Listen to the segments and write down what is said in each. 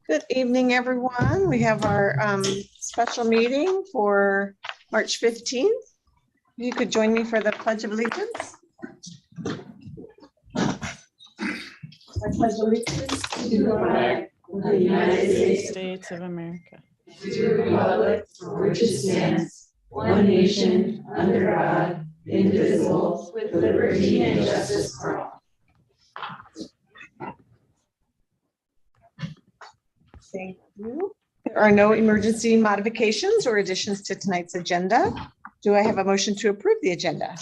Good evening, everyone. We have our special meeting for March 15th. You could join me for the Pledge of Allegiance. I pledge allegiance to the flag of the United States of America, to the republic for which it stands, one nation, under God, indivisible, with liberty and justice for all. Thank you. There are no emergency modifications or additions to tonight's agenda. Do I have a motion to approve the agenda?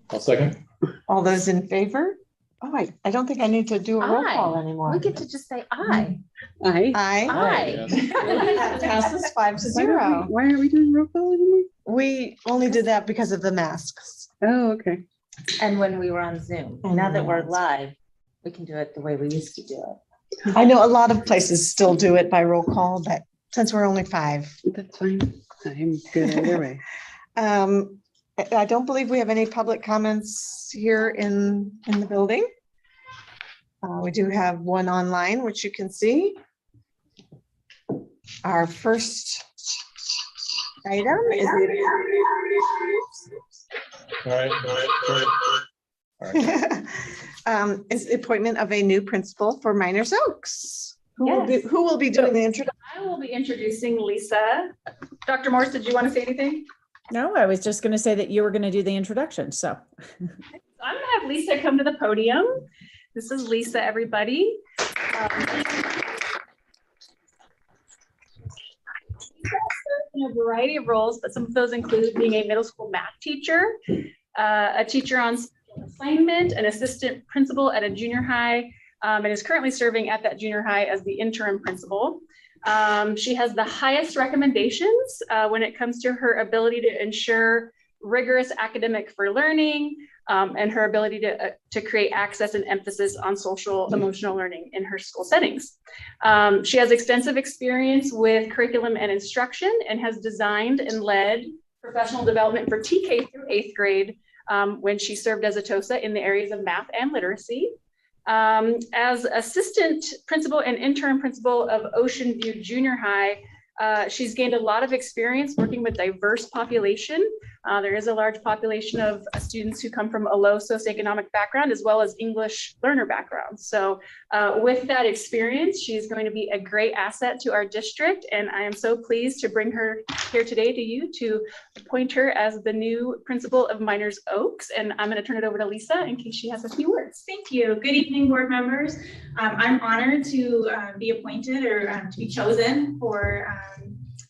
I'll second. All those in favor? Oh, I don't think I need to do a roll call Aye. anymore. We get to just say aye. Aye. Aye. That passes 5-0. Why aren't we doing roll call anymore? We only did that because of the masks. Oh, okay. And when we were on Zoom, now that we're live, we can do it the way we used to do it. I know a lot of places still do it by roll call, but since we're only 5. That's fine. I'm good either way. I don't believe we have any public comments here in the building. We do have one online, which you can see. Our first item is is the appointment of a new principal for Miners Oaks. Who will be doing the introduction? I will be introducing Lisa. Dr. Morse, did you want to say anything? No, I was just going to say that you were going to do the introduction. So I'm going to have Lisa come to the podium. This is Lisa, everybody. Lisa served in a variety of roles, but some of those include being a middle school math teacher, a teacher on assignment, an assistant principal at a junior high, and is currently serving at that junior high as the interim principal. She has the highest recommendations when it comes to her ability to ensure rigorous academic for learning and her ability to create access and emphasis on social emotional learning in her school settings. She has extensive experience with curriculum and instruction and has designed and led professional development for TK through 8th grade when she served as a TOSA in the areas of math and literacy. As assistant principal and interim principal of Ocean View Junior High, she's gained a lot of experience working with diverse population. There is a large population of students who come from a low socioeconomic background as well as English learner backgrounds. So with that experience, she's going to be a great asset to our district. And I am so pleased to bring her here today to you to appoint her as the new principal of Miners Oaks. And I'm going to turn it over to Lisa in case she has a few words. Thank you. Good evening, board members. I'm honored to be appointed or to be chosen for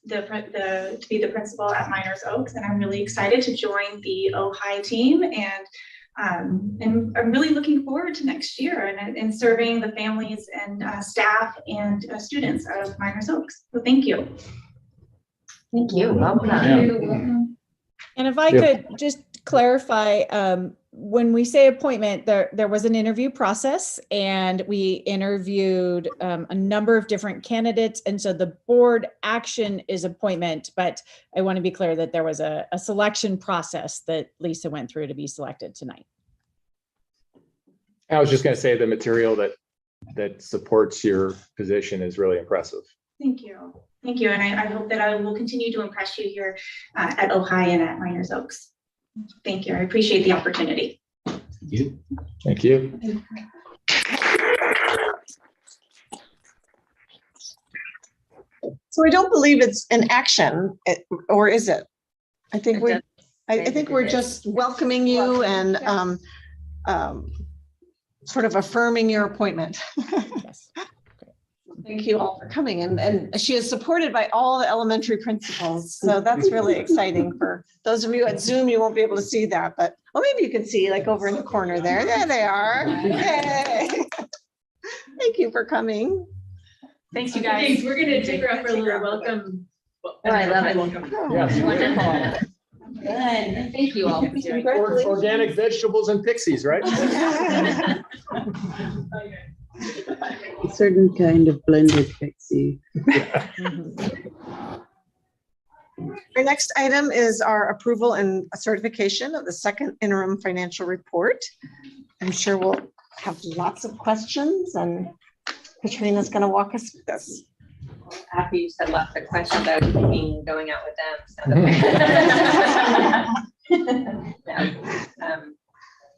to be the principal at Miners Oaks, and I'm really excited to join the Ojai team, and I'm really looking forward to next year and serving the families and staff and students of Miners Oaks. So thank you. Thank you. Welcome. and if I could just clarify, when we say appointment, there was an interview process and we interviewed a number of different candidates. And so the board action is appointment, but I want to be clear that there was a selection process that Lisa went through to be selected tonight. I was just going to say the material that supports your position is really impressive. Thank you. Thank you. And I hope that I will continue to impress you here at Ojai and at Miners Oaks. Thank you. I appreciate the opportunity. Thank you. So I don't believe it's an action, or is it? I think I think we're just welcoming you and sort of affirming your appointment. Yes. Thank you all for coming. And she is supported by all the elementary principals. So that's really exciting for those of you at Zoom. You won't be able to see that, but well, maybe you can see like over in the corner there. There they are. Yay. Thank you for coming. Thanks, you guys. Thanks. We're going to take her up for a little welcome. Oh, I love it. Yes. Wonderful. Good. Thank you all. Organic vegetables and pixies, right? A certain kind of blended pixie. Our next item is our approval and certification of the second interim financial report. I'm sure we'll have lots of questions and Katrina's going to walk us through this. After you said lots of questions, I was thinking going out with them.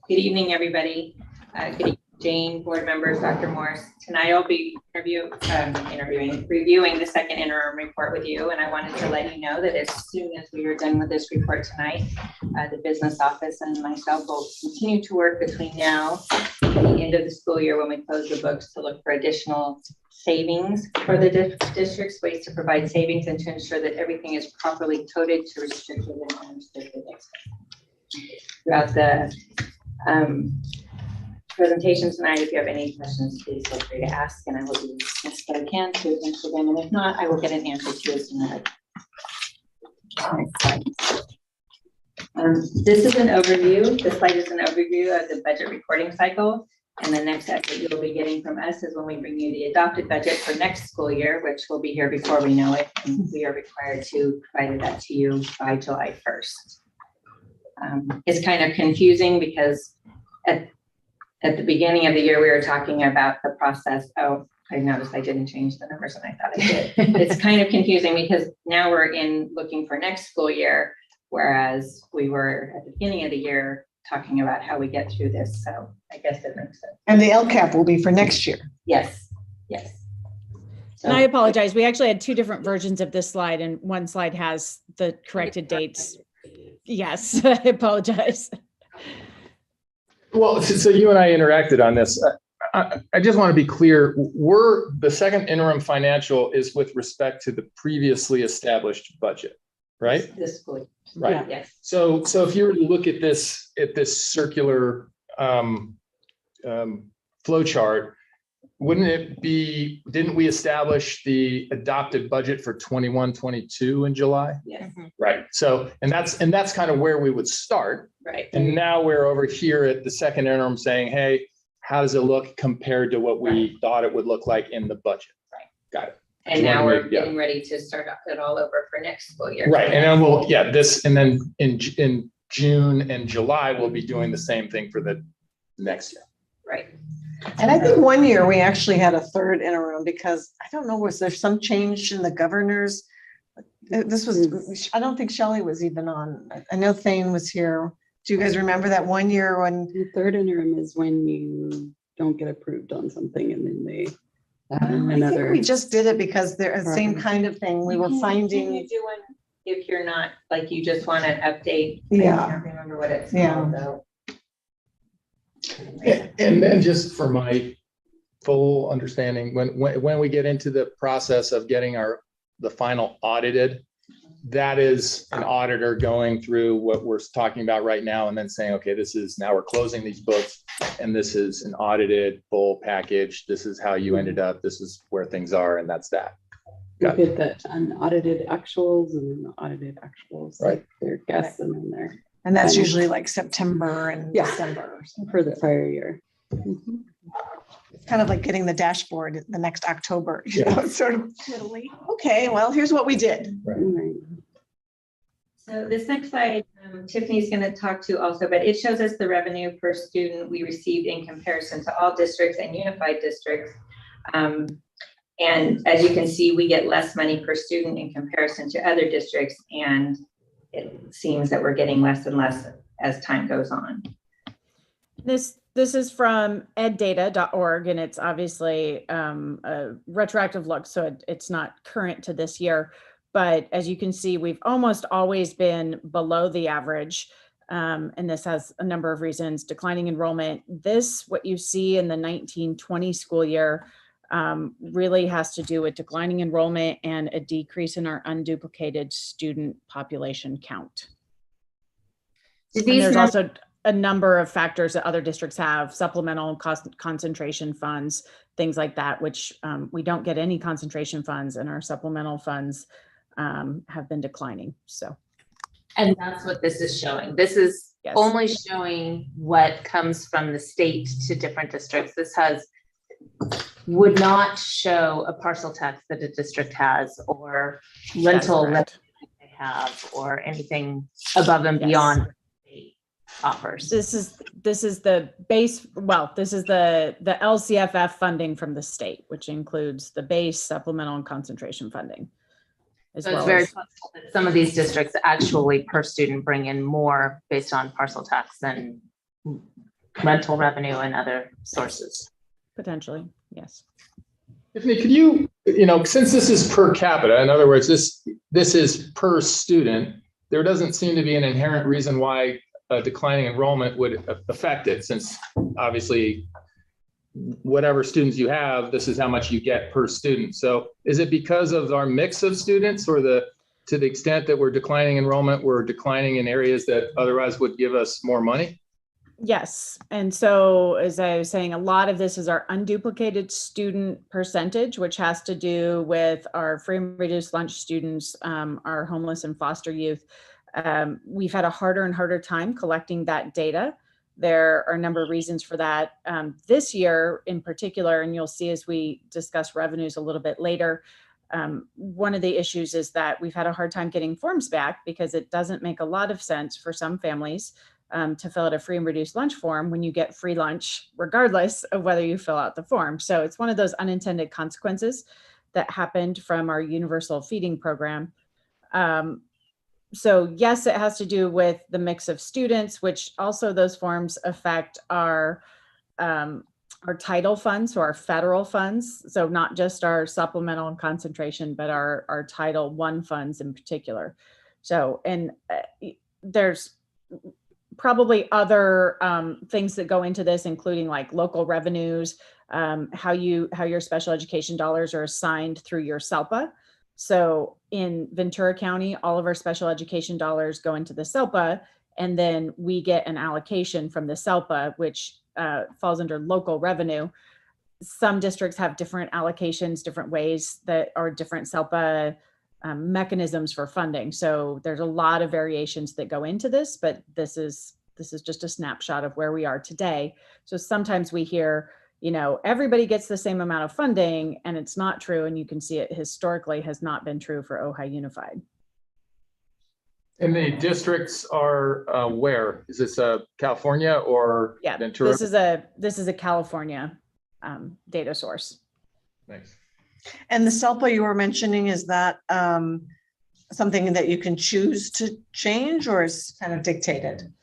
Good evening, everybody. Good evening, Jane, board members, Dr. Morse. Tonight I'll be reviewing the second interim report with you. And I wanted to let you know that as soon as we are done with this report tonight, the business office and myself will continue to work between now and the end of the school year when we close the books to look for additional savings for the district's, ways to provide savings and to ensure that everything is properly coded to restricted and unrestricted expenses. Throughout the presentation tonight, if you have any questions, please feel free to ask, and I will do the best that I can to answer them. And if not, I will get an answer to you as soon as I can. This is an overview. This slide is an overview of the budget reporting cycle. And the next update you'll be getting from us is when we bring you the adopted budget for next school year, which will be here before we know it. And we are required to provide that to you by July 1st. It's kind of confusing because at the beginning of the year, we were talking about the process. Oh, I noticed I didn't change the numbers and I thought I did. It's kind of confusing because now we're looking for next school year, whereas we were at the beginning of the year talking about how we get through this. So I guess it makes sense. And the LCAP will be for next year. Yes, yes. So, And I apologize. We actually had two different versions of this slide, and one slide has the corrected dates. Yes, I apologize. Well, so you and I interacted on this. I just want to be clear. The second interim financial is with respect to the previously established budget, right? this school year. Right. Yeah. Yes. So if you were to look at this circular flow chart, didn't we establish the adopted budget for 21-22 in July? Yes. Right. So, and that's kind of where we would start. Right. And now we're over here at the second interim saying, hey, how does it look compared to what we thought it would look like in the budget? Right. Got it. And now we're getting ready to start it all over for next school year. Right. And then in June and July, we'll be doing the same thing for the next year. Right. And I think one year we actually had a third interim because I don't know, was there some change in the governors? This was, I don't think Shelley was even on. I know Thane was here. Do you guys remember that one year when? The third interim is when you don't get approved on something and then they I think we just did it because they're the same kind of thing. We were Can finding. you do one if you're not, like, you just want an update? Yeah. I can't remember what it's Yeah. called though. And then just for my full understanding, when we get into the process of getting the final audited, that is an auditor going through what we're talking about right now and then saying, okay, now we're closing these books and this is an audited full package. This is how you ended up. This is where things are. And that's that. we get that unaudited actuals and then audited actuals, Right. like their guests and then their And that's usually like September and Yeah. December. for the prior year. Mhm. It's kind of like getting the dashboard the next October, you Yeah. know, it's sort of literally. Okay, well, here's what we did. Right. So this next slide, Tiffany's going to talk to also, but it shows us the revenue per student we received in comparison to all districts and unified districts. And as you can see, we get less money per student in comparison to other districts. And it seems that we're getting less and less as time goes on. This is from eddata.org, and it's obviously a retroactive look, so it's not current to this year. But as you can see, we've almost always been below the average. And this has a number of reasons. Declining enrollment. What you see in the 1920 school year really has to do with declining enrollment and a decrease in our unduplicated student population count. And there's also a number of factors that other districts have, supplemental concentration funds, things like that, which we don't get any concentration funds, and our supplemental funds have been declining. So, and that's what this is showing. This is yes. only showing what comes from the state to different districts. This would not show a parcel tax that a district has or rental correct. revenue they have or anything above and Yes. beyond what the state offers. This is the base, well, this is the LCFF funding from the state, which includes the base, supplemental, and concentration funding. As So it's well very as, possible that some of these districts actually per student bring in more based on parcel tax than rental revenue and other sources. potentially, yes. Tiffany, could you, since this is per capita, in other words, this is per student, there doesn't seem to be an inherent reason why a declining enrollment would affect it, since obviously whatever students you have, this is how much you get per student. So is it because of our mix of students, or to the extent that we're declining enrollment, we're declining in areas that otherwise would give us more money? Yes. And so, as I was saying, a lot of this is our unduplicated student percentage, which has to do with our free and reduced lunch students, our homeless and foster youth. We've had a harder and harder time collecting that data. There are a number of reasons for that. This year in particular, and you'll see as we discuss revenues a little bit later, one of the issues is that we've had a hard time getting forms back because it doesn't make a lot of sense for some families to fill out a free and reduced lunch form when you get free lunch, regardless of whether you fill out the form. So it's one of those unintended consequences that happened from our universal feeding program. So yes, it has to do with the mix of students, which also those forms affect our title funds, so our federal funds. So not just our supplemental and concentration, but our Title I funds in particular. So, and there's probably other things that go into this, including like local revenues, how your special education dollars are assigned through your SELPA. So in Ventura County, all of our special education dollars go into the SELPA, and then we get an allocation from the SELPA, which falls under local revenue. Some districts have different allocations, different ways that are different SELPA mechanisms for funding. So there's a lot of variations that go into this, but this is just a snapshot of where we are today. So sometimes we hear, everybody gets the same amount of funding, and it's not true. And you can see it historically has not been true for Ojai Unified. And the districts are where? Is this California or Ventura? This is a California data source. Thanks. And the SELPA you were mentioning, is that something that you can choose to change, or is kind of dictated?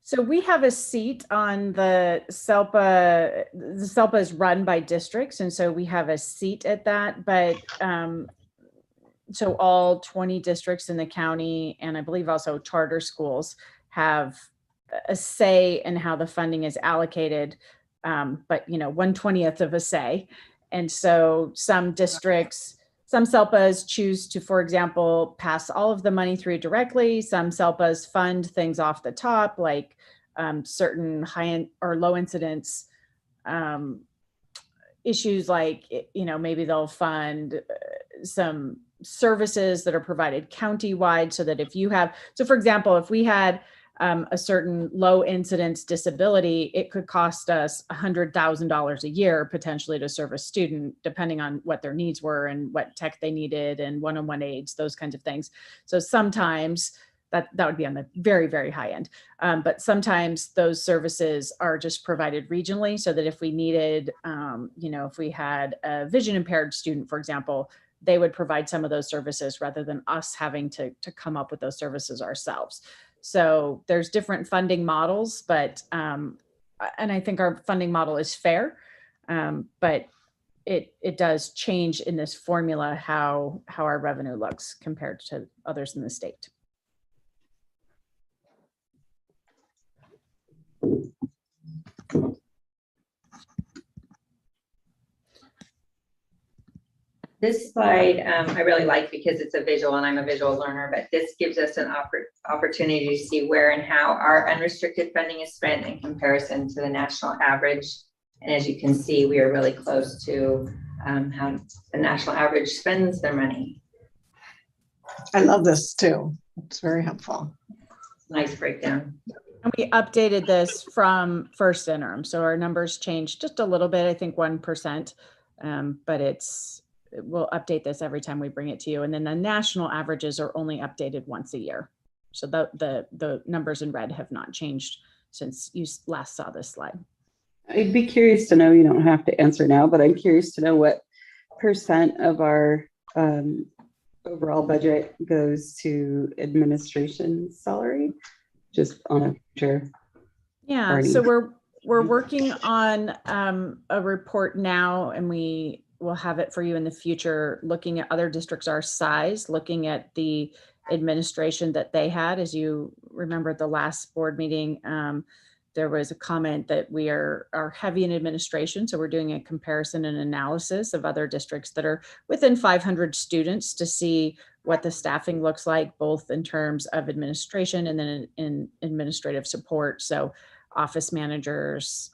So we have a seat on the SELPA. The SELPA is run by districts, and so we have a seat at that. But so all 20 districts in the county, and I believe also charter schools, have a say in how the funding is allocated. But 1/20th of a say. And so some districts, some SELPAs choose to, for example, pass all of the money through directly. Some SELPAs fund things off the top, like certain high or low incidence issues, like, maybe they'll fund some services that are provided countywide, so that if you have, so for example, if we had a certain low incidence disability, it could cost us $100,000 a year potentially to serve a student, depending on what their needs were and what tech they needed and one-on-one aids, those kinds of things. So sometimes that would be on the very, very high end. But sometimes those services are just provided regionally, so that if we needed, if we had a vision impaired student, for example, they would provide some of those services rather than us having to come up with those services ourselves. So there's different funding models, but, and I think our funding model is fair, but it does change in this formula how our revenue looks compared to others in the state. This slide, I really like because it's a visual, and I'm a visual learner, but this gives us an opportunity to see where and how our unrestricted funding is spent in comparison to the national average. And as you can see, we are really close to how the national average spends their money. I love this too. It's very helpful. Nice breakdown. And we updated this from first interim. So our numbers changed just a little bit, I think 1%, but we'll update this every time we bring it to you. And then the national averages are only updated once a year. So the numbers in red have not changed since you last saw this slide. I'd be curious to know, you don't have to answer now, but I'm curious to know what % of our overall budget goes to administration salary, just on a future. Yeah, Party. so we're working on a report now, and we will have it for you in the future, looking at other districts our size, looking at the administration that they had. As you remember at the last board meeting, there was a comment that we are heavy in administration. So we're doing a comparison and analysis of other districts that are within 500 students to see what the staffing looks like, both in terms of administration and then in administrative support. So office managers,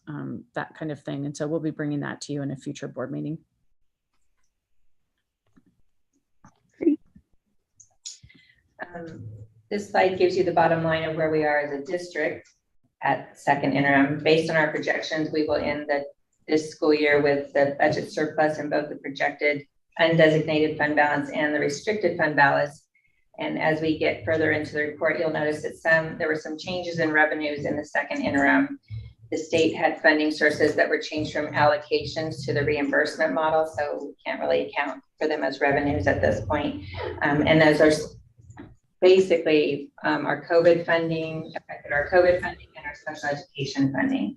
that kind of thing. And so we'll be bringing that to you in a future board meeting. This slide gives you the bottom line of where we are as a district at second interim. Based on our projections, we will end this school year with the budget surplus in both the projected undesignated fund balance and the restricted fund balance. And as we get further into the report, you'll notice that there were some changes in revenues in the second interim. The state had funding sources that were changed from allocations to the reimbursement model, so we can't really account for them as revenues at this point. And those are basically our COVID funding, affected our COVID funding and our special education funding.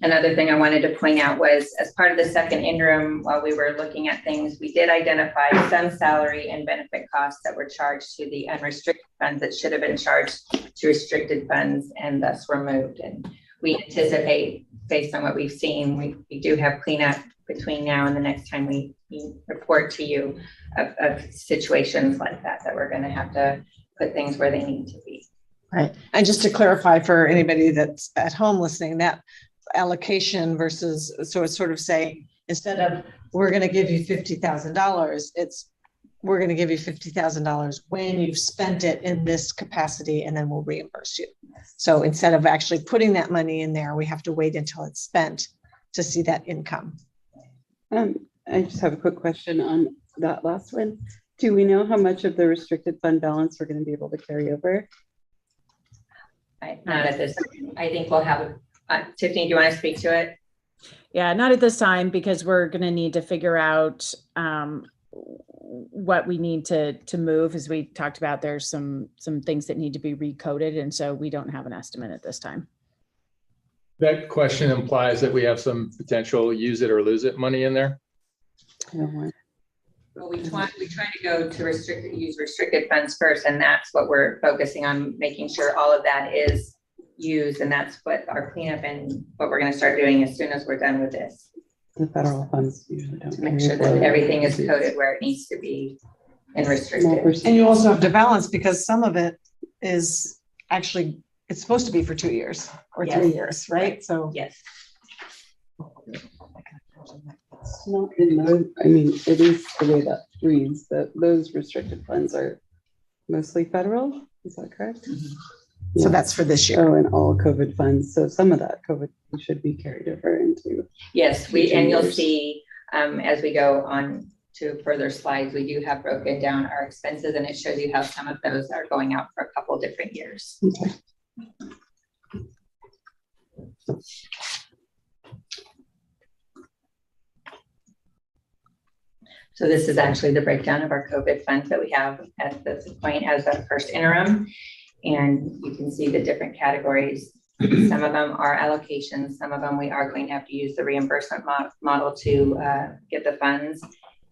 Another thing I wanted to point out was, as part of the second interim, while we were looking at things, we did identify some salary and benefit costs that were charged to the unrestricted funds that should have been charged to restricted funds and thus were moved. And we anticipate, based on what we've seen, we do have cleanup between now and the next time we report to you of situations like that we're going to have to put things where they need to be. Right. And just to clarify for anybody that's at home listening, that allocation versus, so it's sort of saying, instead of we're going to give you $50,000, it's we're going to give you $50,000 when you've spent it in this capacity, and then we'll reimburse you. So instead of actually putting that money in there, we have to wait until it's spent to see that income. I just have a quick question on that last one. Do we know how much of the restricted fund balance we're going to be able to carry over? Not at this. I think we'll have, Tiffany, do you want to speak to it? Yeah, not at this time, because we're going to need to figure out what we need to move. As we talked about, there's some things that need to be recoded, and so we don't have an estimate at this time. That question implies that we have some potential use it or lose it money in there. Well, we try to go to use restricted funds first, and that's what we're focusing on, making sure all of that is used, and that's what our cleanup and what we're going to start doing as soon as we're done with this. The federal funds usually don't. To make sure that everything is coded where it needs to be and restricted. And you also have to balance, because some of it is actually, it's supposed to be for 2 years or 3 years, right? So yes. Not in those, I mean, at least the way that reads, that those restricted funds are mostly federal. Is that correct? Mm-hmm. So that's for this year. Oh, and all COVID funds. So some of that COVID should be carried over into. Yes, and you'll see as we go on to further slides, we do have broken down our expenses, and it shows you how some of those are going out for a couple different years. Okay. So this is actually the breakdown of our COVID funds that we have at this point as the first interim. And you can see the different categories. Some of them are allocations. Some of them we are going to have to use the reimbursement model to get the funds.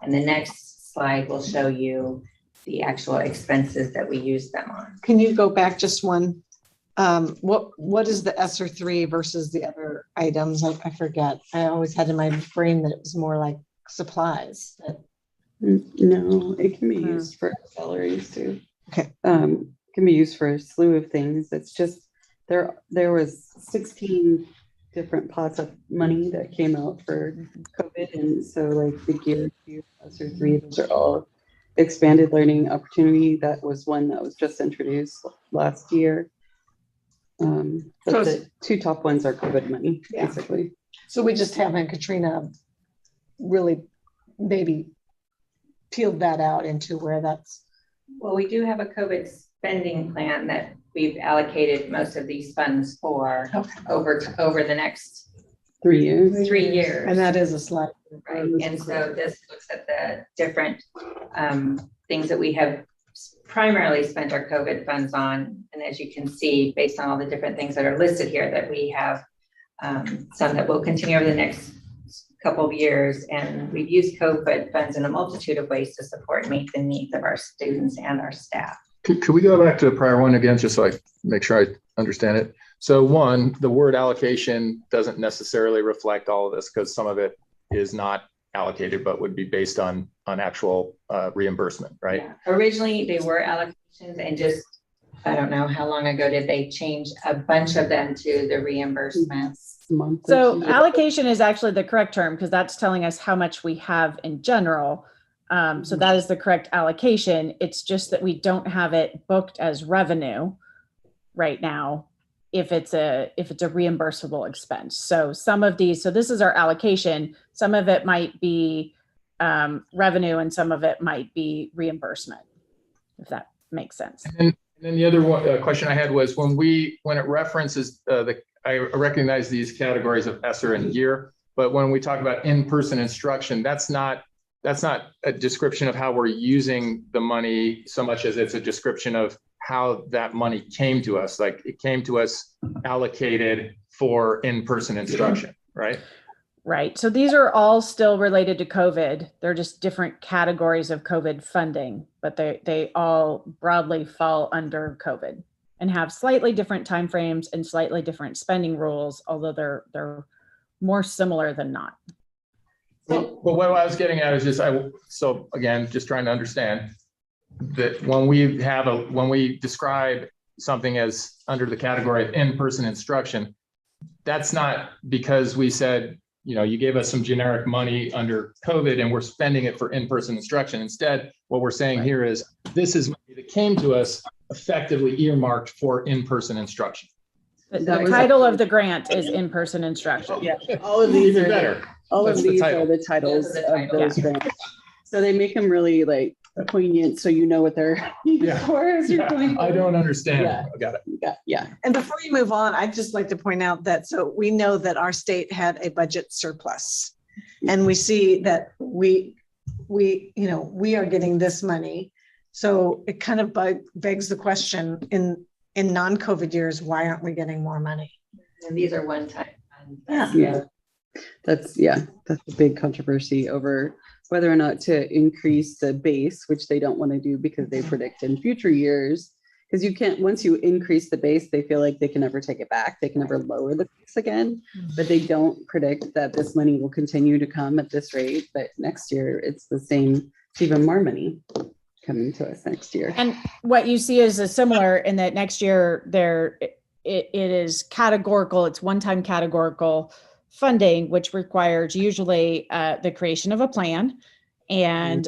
And the next slide will show you the actual expenses that we use them on. Can you go back just one? What is the ESSER 3 versus the other items? I forget. I always had in my brain that it was more like supplies. No, it can be used for salaries too. Okay. Can be used for a slew of things. It's just there was 16 different pots of money that came out for COVID, and so like the gear 2, ESSER 3, those are all expanded learning opportunity. That was one that was just introduced last year. But the 2 top ones are COVID money, basically. So we just haven't, Katrina, really maybe peeled that out into where that's. Well, we do have a COVID spending plan that we've allocated most of these funds for over the next 3 years. 3 years. And that is a slide. Right, and so this looks at the different things that we have primarily spent our COVID funds on. And as you can see, based on all the different things that are listed here, that we have some that will continue over the next couple of years. And we've used COVID funds in a multitude of ways to support and meet the needs of our students and our staff. Could we go back to the prior one again, just so I make sure I understand it? So one, the word allocation doesn't necessarily reflect all of this because some of it is not allocated, but would be based on actual reimbursement, right? Yeah. Originally, they were allocations and just, I don't know how long ago did they change a bunch of them to the reimbursements. So allocation is actually the correct term because that's telling us how much we have in general. So that is the correct allocation. It's just that we don't have it booked as revenue right now if it's a reimbursable expense. So some of these, so this is our allocation. Some of it might be revenue and some of it might be reimbursement, if that makes sense. And then the other one, question I had was when it references I recognize these categories of ESSER and year, but when we talk about in-person instruction, that's not a description of how we're using the money so much as it's a description of how that money came to us. Like it came to us allocated for in-person instruction, right? Right. So these are all still related to COVID. They're just different categories of COVID funding, but they all broadly fall under COVID and have slightly different timeframes and slightly different spending rules, although they're more similar than not. Well, but what I was getting at is so again, just trying to understand that when we describe something as under the category of in-person instruction, that's not because we said, you gave us some generic money under COVID and we're spending it for in-person instruction. Instead, what we're saying here is this is money that came to us effectively earmarked for in-person instruction. The title of the grant is in-person instruction. Yeah, all of these Even are better. all That's of the these title. are the titles Those are the of those titles. grants. So they make them really like poignant, so you know what they're for as you're going. I don't understand. Yeah. I got it. Yeah. And before you move on, I'd just like to point out that, so we know that our state had a budget surplus. And we see that we are getting this money. So it kind of begs the question in non-COVID years, why aren't we getting more money? And these are one-time funds. Yeah. That's a big controversy over whether or not to increase the base, which they don't want to do because they predict in future years. Because you can't, once you increase the base, they feel like they can never take it back. They can never lower the base again, but they don't predict that this money will continue to come at this rate. But next year it's the same, it's even more money coming to us next year. And what you see is a similar in that next year it is categorical. It's one-time categorical funding, which requires usually the creation of a plan and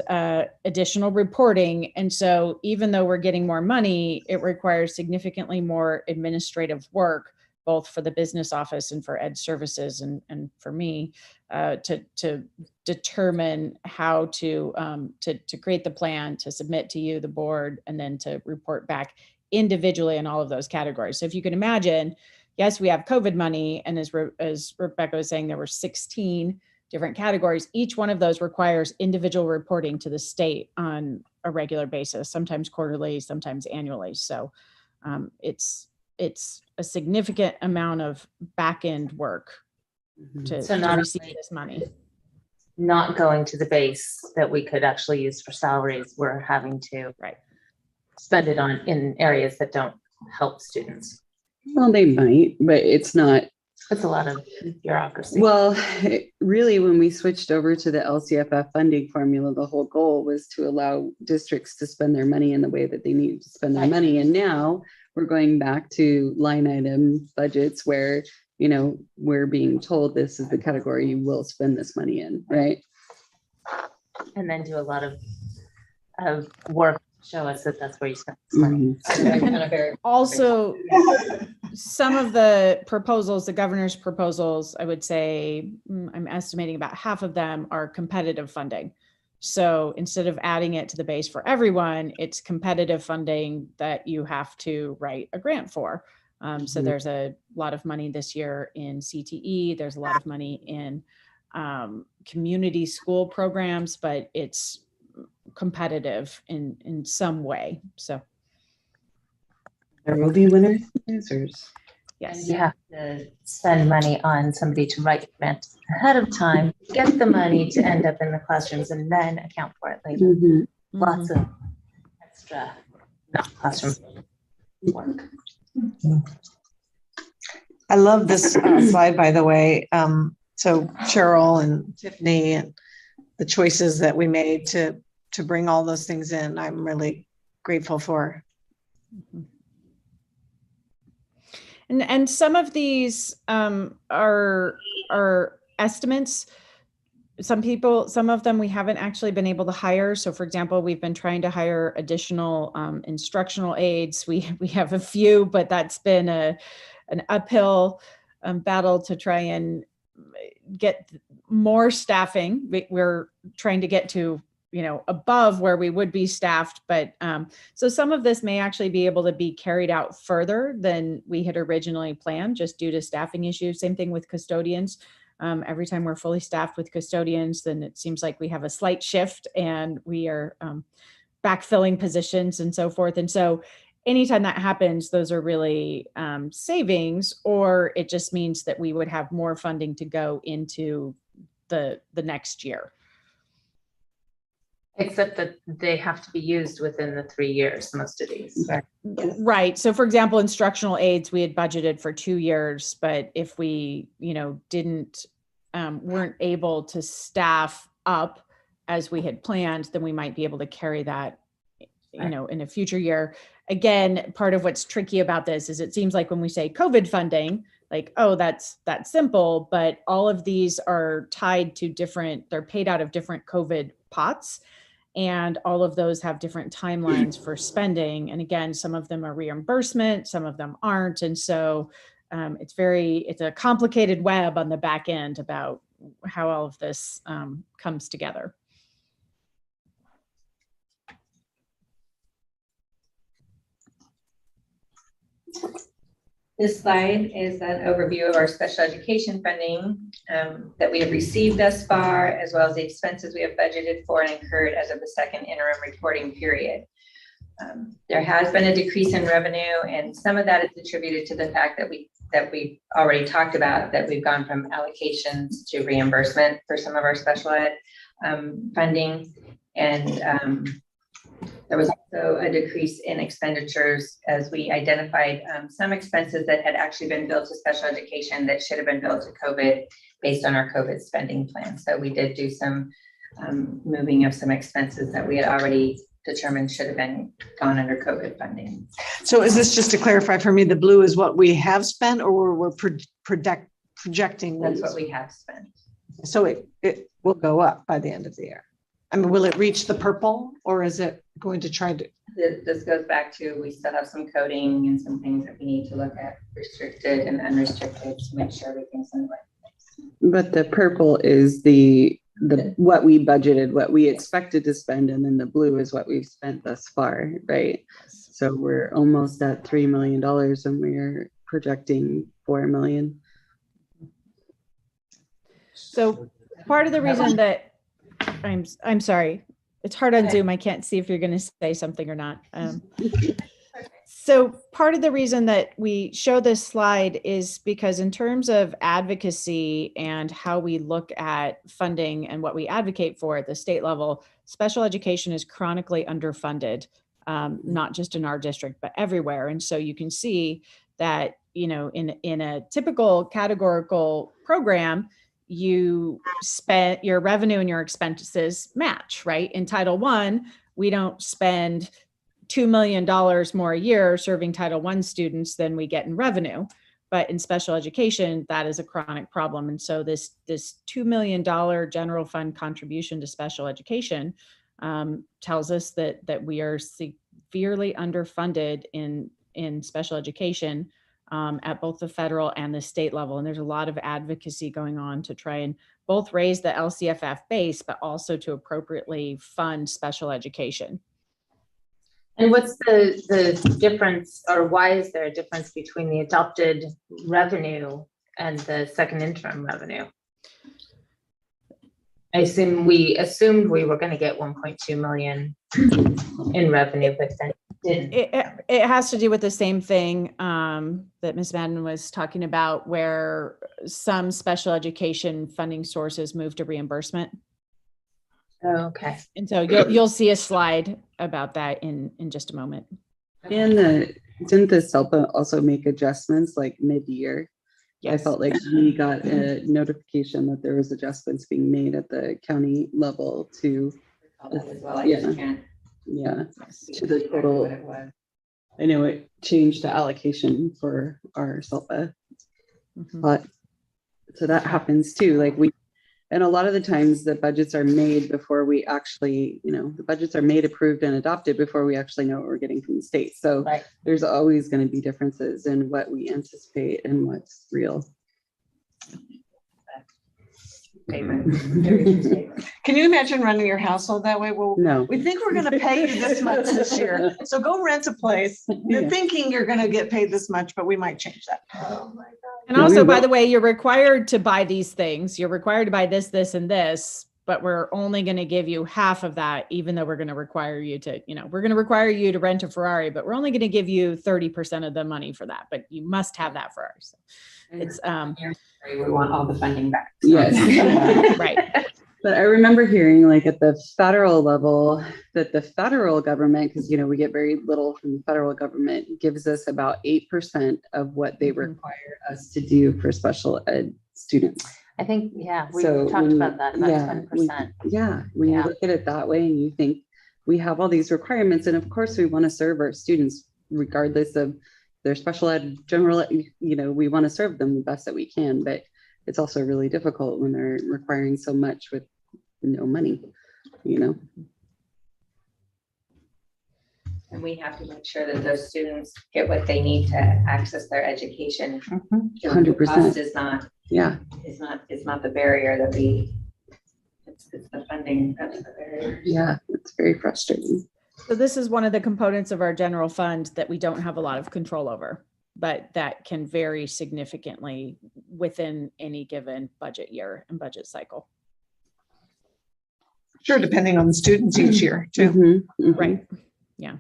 additional reporting. And so even though we're getting more money, it requires significantly more administrative work, both for the business office and for ed services and for me to determine how to create the plan, to submit to you, the board, and then to report back individually in all of those categories. So if you can imagine, yes, we have COVID money. And as Rebecca was saying, there were 16 different categories. Each one of those requires individual reporting to the state on a regular basis, sometimes quarterly, sometimes annually. So it's a significant amount of back-end work to receive this money. Not going to the base that we could actually use for salaries, we're having to spend it on in areas that don't help students. Well, they might, but it's not. It's a lot of bureaucracy. Well, really, when we switched over to the LCFF funding formula, the whole goal was to allow districts to spend their money in the way that they need to spend their money. And now we're going back to line item budgets where, we're being told this is the category you will spend this money in, right? And then do a lot of work to show us that that's where you spend this money. Mhm. Also, some of the proposals, the governor's proposals, I would say, I'm estimating about half of them are competitive funding. So instead of adding it to the base for everyone, it's competitive funding that you have to write a grant for. So there's a lot of money this year in CTE. There's a lot of money in community school programs, but it's competitive in some way. So There will be winners and losers. And yes. you have to spend money on somebody to write the grant ahead of time, get the money to end up in the classrooms and then account for it later. Mhm. Lots of extra, not classroom work. I love this slide, by the way. So Cheryl and Tiffany and the choices that we made to bring all those things in, I'm really grateful for. And some of these are estimates. Some of them we haven't actually been able to hire. So for example, we've been trying to hire additional instructional aides. We have a few, but that's been an uphill battle to try and get more staffing. We're trying to get to, above where we would be staffed. But so some of this may actually be able to be carried out further than we had originally planned, just due to staffing issues. Same thing with custodians. Every time we're fully staffed with custodians, then it seems like we have a slight shift and we are backfilling positions and so forth. And so anytime that happens, those are really savings, or it just means that we would have more funding to go into the next year. Except that they have to be used within the 3 years, most of these. Right. So for example, instructional aides, we had budgeted for 2 years, but if we, weren't able to staff up as we had planned, then we might be able to carry that, in a future year. Again, part of what's tricky about this is it seems like when we say COVID funding, like, oh, that's simple, but all of these are tied to they're paid out of different COVID pots. And all of those have different timelines for spending. And again, some of them are reimbursement, some of them aren't. And so it's a complicated web on the back end about how all of this comes together. This slide is an overview of our special education funding that we have received thus far, as well as the expenses we have budgeted for and incurred as of the second interim reporting period. There has been a decrease in revenue, and some of that is attributed to the fact that we already talked about, that we've gone from allocations to reimbursement for some of our special ed funding. And there was also a decrease in expenditures as we identified some expenses that had actually been billed to special education that should have been billed to COVID based on our COVID spending plan. So we did do some moving of some expenses that we had already determined should have been gone under COVID funding. So is this, just to clarify for me, the blue is what we have spent, or we're projecting? That's what we have spent. So it will go up by the end of the year. I mean, will it reach the purple, or is it going to try to? This goes back to, we still have some coding and some things that we need to look at, restricted and unrestricted, to make sure everything's in the right place. But the purple is the what we budgeted, what we expected to spend, and then the blue is what we've spent thus far, right? So we're almost at $3 million and we're projecting $4 million. So part of the reason that I'm sorry, it's hard on Zoom. I can't see if you're going to say something or not. So part of the reason that we show this slide is because in terms of advocacy and how we look at funding and what we advocate for at the state level, special education is chronically underfunded, not just in our district, but everywhere. And so you can see that, in a typical categorical program, you spend your revenue and your expenses match, right? In Title I, we don't spend $2 million more a year serving Title I students than we get in revenue. But in special education, that is a chronic problem. And so this $2 million general fund contribution to special education tells us that we are severely underfunded in special education at both the federal and the state level. And there's a lot of advocacy going on to try and both raise the LCFF base, but also to appropriately fund special education. And what's the difference, or why is there a difference between the adopted revenue and the second interim revenue? We assumed we were going to get 1.2 million in revenue, but then didn't. It has to do with the same thing that Ms. Madden was talking about, where some special education funding sources move to reimbursement. Oh, okay. And so you'll see a slide about that in just a moment. And didn't the SELPA also make adjustments like mid-year? Yes. I felt like we got a notification that there was adjustments being made at the county level to, As well, I Yeah. just can't. To the total. I know it changed the allocation for our SELPA, but so that happens too. Like and a lot of the times the budgets are made before we actually, the budgets are made, approved, and adopted before we actually know what we're getting from the state. So Right. there's always going to be differences in what we anticipate and what's real. Can you imagine running your household that way? Well, No. we think we're going to pay you this much this year. So go rent a place. You're Yeah. thinking you're going to get paid this much, but we might change that. And No, also, we by will. the way, you're required to buy these things. You're required to buy this, this, and this, but we're only going to give you half of that, even though we're going to require you to, we're going to require you to rent a Ferrari, but we're only going to give you 30% of the money for that. But you must have that Ferrari. So it's We want all the funding back. Yes. right. But I remember hearing like at the federal level that the federal government, because we get very little from the federal government, gives us about 8% of what they require us to do for special ed students. I think, yeah, we So talked when about that, about 10%. When you Yeah. look at it that way and you think we have all these requirements, and of course we want to serve our students regardless of their special ed, general ed, we want to serve them the best that we can, but it's also really difficult when they're requiring so much with no money, And we have to make sure that those students get what they need to access their education. 100%. Cost is not, Yeah. is not the barrier that it's the funding that's the barrier. Yeah, it's very frustrating. So this is one of the components of our general fund that we don't have a lot of control over, but that can vary significantly within any given budget year and budget cycle. Sure, depending on the students each year too. Mm-hmm, mm-hmm. Right. Yeah.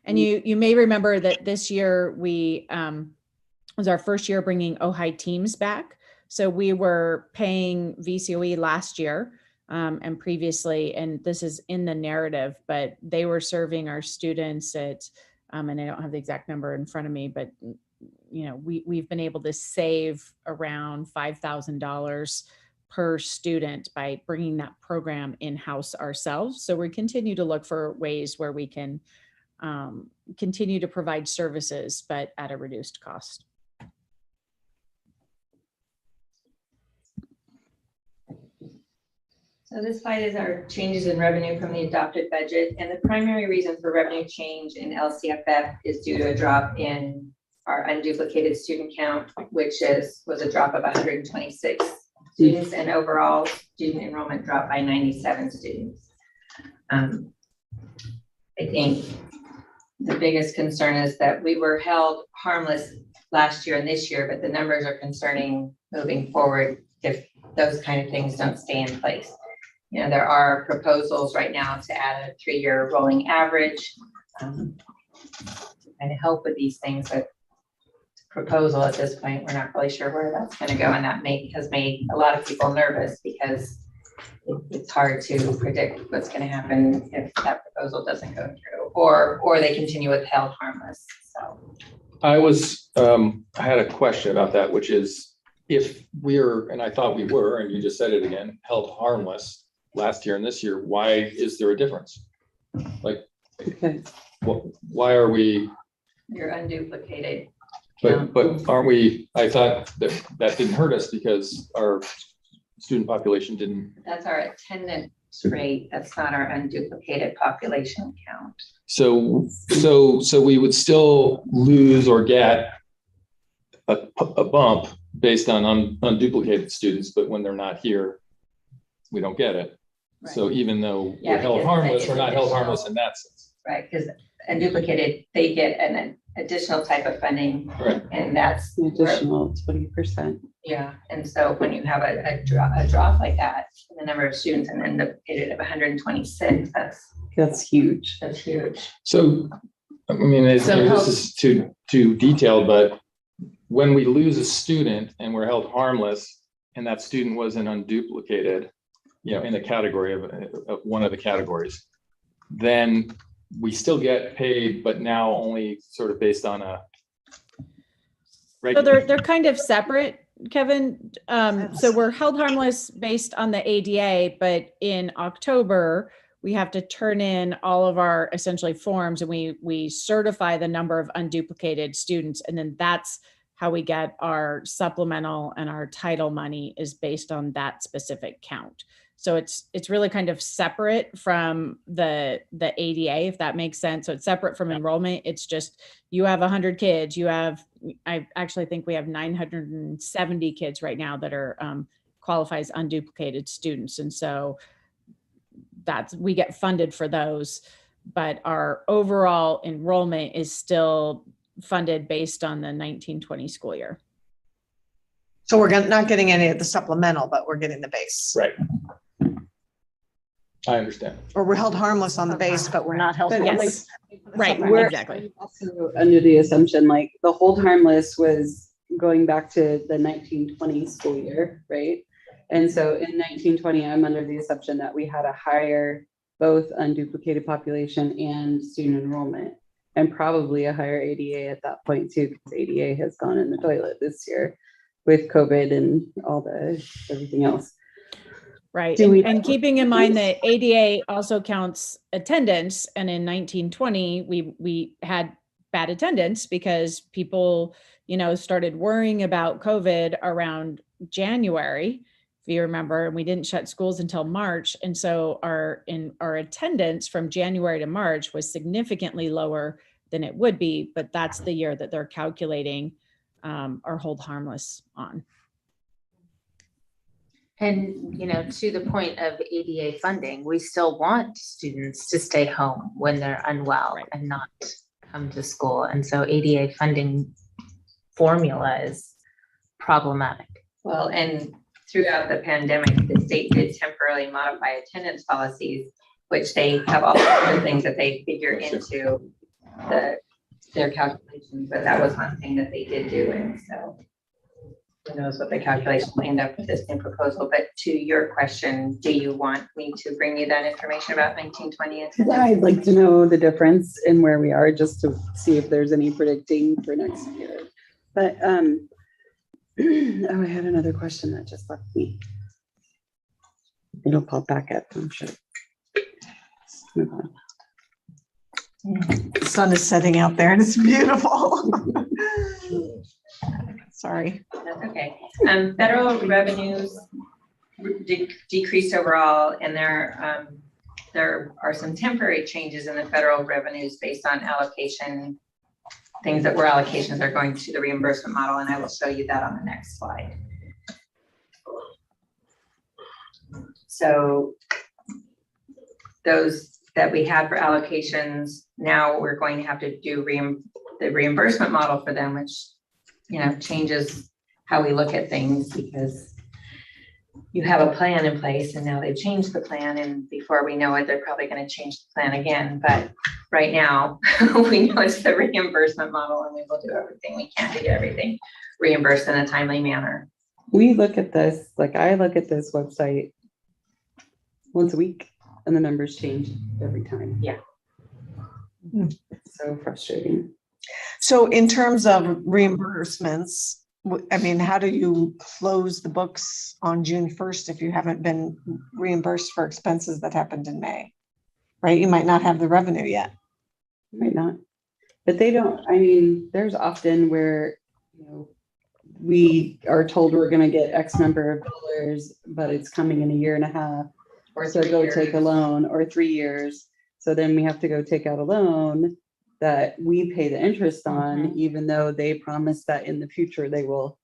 And you may remember that this year we was our first year bringing Ojai teams back. So we were paying VCOE last year and previously, and this is in the narrative, but they were serving our students at, and I don't have the exact number in front of me, but we've been able to save around $5,000 per student by bringing that program in-house ourselves. So we continue to look for ways where we can continue to provide services, but at a reduced cost. So this slide is our changes in revenue from the adopted budget. And the primary reason for revenue change in LCFF is due to a drop in our unduplicated student count, which was a drop of 126 students, and overall student enrollment dropped by 97 students. I think the biggest concern is that we were held harmless last year and this year, but the numbers are concerning moving forward if those kind of things don't stay in place. There are proposals right now to add a 3-year rolling average and help with these things, but proposal at this point, we're not really sure where that's going to go, and that has made a lot of people nervous because it's hard to predict what's going to happen if that proposal doesn't go through, or they continue with held harmless. So I had a question about that, which is if we're, and I thought we were, and you just said it again, held harmless last year and this year, why is there a difference? Like, why are we? you're unduplicated. But aren't we, I thought that didn't hurt us because our student population didn't. That's our attendance rate. That's not our unduplicated population count. So we would still lose or get a bump based on unduplicated students, but when they're not here, we don't get it. So even though Yeah, we're held because harmless, it's we're not held additional. harmless in that sense. Right, because unduplicated, they get an additional type of funding, Right. and that's An where- additional 20%. yeah. And so when you have a drop like that, in the number of students and then the it of 126, That's huge. that's huge. So, I mean, this is too detailed, but when we lose a student and we're held harmless and that student wasn't unduplicated, in a category of one of the categories, then we still get paid, but now only sort of based on a So regular. they're kind of separate, Kevin. So we're held harmless based on the ADA, but in October, we have to turn in all of our essentially forms, and we certify the number of unduplicated students. And then that's how we get our supplemental and our title money is based on that specific count. So it's really kind of separate from the ADA, if that makes sense. So it's separate from enrollment. It's just, you have 100 kids, I actually think we have 970 kids right now that are qualify as unduplicated students. And so we get funded for those, but our overall enrollment is still funded based on the 1920 school year. So we're not getting any of the supplemental, but we're getting the base. Right. I understand. Or we're held harmless on the base, but we're not held But harmless. Right, We're exactly. also under the assumption, like, the hold harmless was going back to the 1920 school year, right? And so in 1920, I'm under the assumption that we had a higher, both unduplicated population and student enrollment, and probably a higher ADA at that point too, because ADA has gone in the toilet this year with COVID and everything else. Right. Do we- And keeping in mind that ADA also counts attendance. And in 1920, we had bad attendance because people, started worrying about COVID around January, if you remember, and we didn't shut schools until March. And so our attendance from January to March was significantly lower than it would be, but that's the year that they're calculating our hold harmless on. And, to the point of ADA funding, we still want students to stay home when they're unwell Right. and not come to school. And so ADA funding formula is problematic. Well, and throughout the pandemic, the state did temporarily modify attendance policies, which they have all sorts of things that they figure into their calculations, but that was one thing that they did do. And so who knows what the calculation will end up with this new proposal. But to your question, do you want me to bring you that information about 1920? I'd like to know the difference in where we are, just to see if there's any predicting for next year. But I had another question that just left me. It'll pop back up, I'm sure. Let's move on. The sun is setting out there and it's beautiful. Sorry. That's okay. Federal revenues decreased overall, and there are some temporary changes in the federal revenues based on allocation, things that were allocations are going to the reimbursement model, and I will show you that on the next slide. So those that we had for allocations, now we're going to have to do the reimbursement model for them, which changes how we look at things, because you have a plan in place and now they've changed the plan, and before we know it, they're probably going to change the plan again. But right now we know it's the reimbursement model, and we will do everything we can to get everything reimbursed in a timely manner. We look at this, like, I look at this website once a week and the numbers change every time. Yeah. It's so frustrating. So in terms of reimbursements, how do you close the books on June 1st if you haven't been reimbursed for expenses that happened in May? Right? You might not have the revenue yet. Might not, but they don't, there's often where, we are told we're gonna get X number of dollars, but it's coming in a year and a half. Or So 3 go years. take a loan, or 3 years. So then we have to go take out a loan that we pay the interest on, even though they promise that in the future they will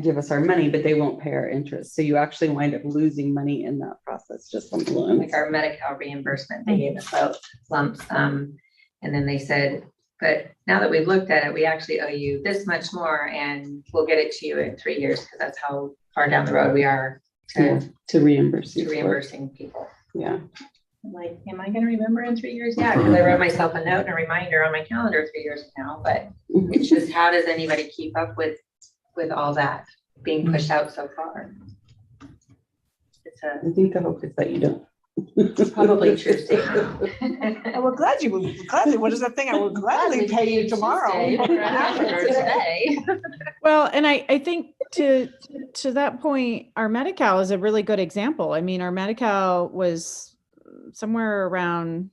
give us our money, but they won't pay our interest. So you actually wind up losing money in that process just on the loans. Like our Medi-Cal reimbursement, they gave us a lump sum. And then they said, but now that we've looked at it, we actually owe you this much more and we'll get it to you in 3 years because that's how far down the road we are to reimburse you. to reimbursing people. Yeah. I'm like, am I gonna remember in 3 years? Yeah, because I wrote myself a note and a reminder on my calendar 3 years from now, but it's just, how does anybody keep up with all that being pushed out so far? I think the hope is that you don't. It's probably true statement. We're glad you would, what is that thing? I will gladly pay you tomorrow. Today. Well, and I think to that point, our Medi-Cal is a really good example. I mean, our Medi-Cal was somewhere around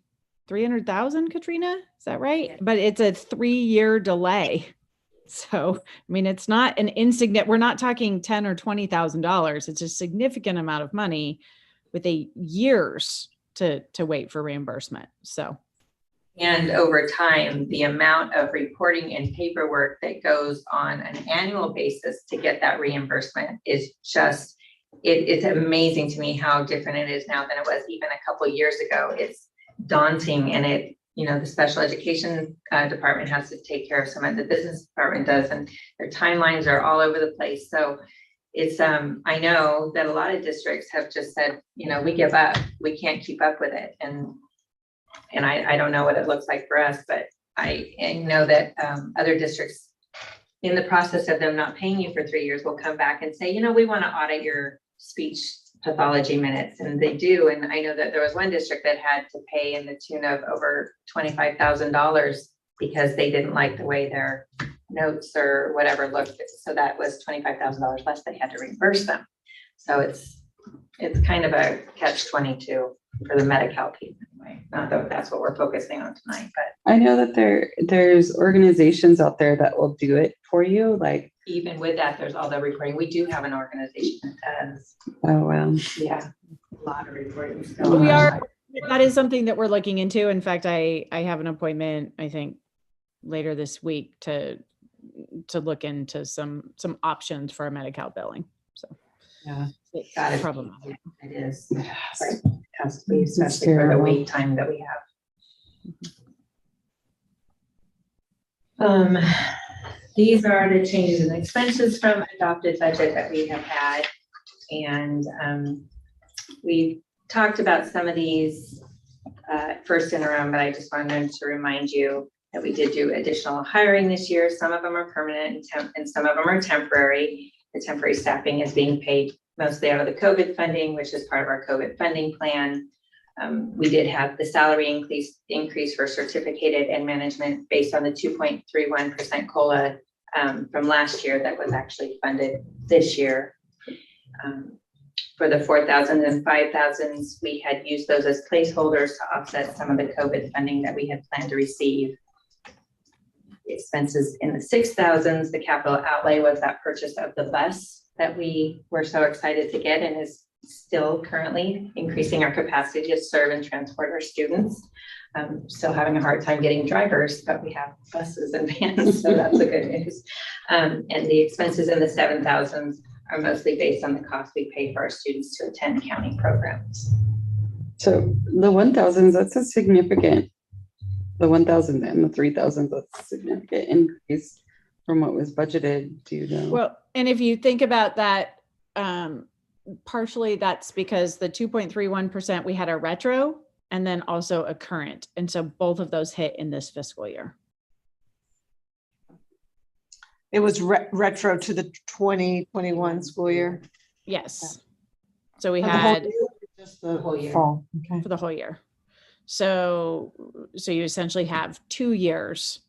300,000, Katrina, is that right? Yeah. But it's a 3-year delay. So, I mean, it's not an insignificant, we're not talking $10,000 or $20,000. It's a significant amount of money with years to wait for reimbursement. So. And over time, the amount of reporting and paperwork that goes on an annual basis to get that reimbursement is just, it's amazing to me how different it is now than it was even a couple of years ago. It's daunting, and the special education department has to take care of some of the business department does, and their timelines are all over the place. So it's, I know that a lot of districts have just said, we give up, we can't keep up with it. And I don't know what it looks like for us, but I know that other districts, in the process of them not paying you for 3 years, will come back and say, we want to audit your speech pathology minutes, and they do. And I know that there was one district that had to pay in the tune of over $25,000 because they didn't like the way their notes or whatever looked. So that was $25,000 less they had to reimburse them. So it's kind of a catch-22 for the Medi-Cal piece anyway. Not that that's what we're focusing on tonight, but I know that there's organizations out there that will do it for you. Like, even with that, there's all the reporting. We do have an organization that does, oh wow, a lot of reporting. That is something that we're looking into. In fact, I have an appointment, I think, later this week to look into some options for our Medi-Cal billing. So yeah, it's Got it. problematic. It is. yes. Right. It has to be, especially for the wait time that we have. These are the changes in expenses from adopted budget that we have had. And we talked about some of these first interim, but I just wanted to remind you that we did do additional hiring this year. Some of them are permanent and some of them are temporary. The temporary staffing is being paid mostly out of the COVID funding, which is part of our COVID funding plan. We did have the salary increase for certificated and management based on the 2.31% COLA from last year that was actually funded this year. For the 4,000s and 5,000s, we had used those as placeholders to offset some of the COVID funding that we had planned to receive. The expenses in the 6,000s, the capital outlay was that purchase of the bus that we were so excited to get, and is still currently increasing our capacity to serve and transport our students. Still having a hard time getting drivers, but we have buses and vans, so that's a good news. And the expenses in the 7,000s are mostly based on the cost we pay for our students to attend county programs. So the 1,000s, that's a significant, the 1,000 and the 3,000s, that's a significant increase from what was budgeted. Do you know? Well, and if you think about that, partially that's because the 2.31%, we had a retro and then also a current. And so both of those hit in this fiscal year. It was retro to the 2021 school year. Yes. So we For the whole had year or just the whole year. fall. Okay. for the whole year. So you essentially have 2 years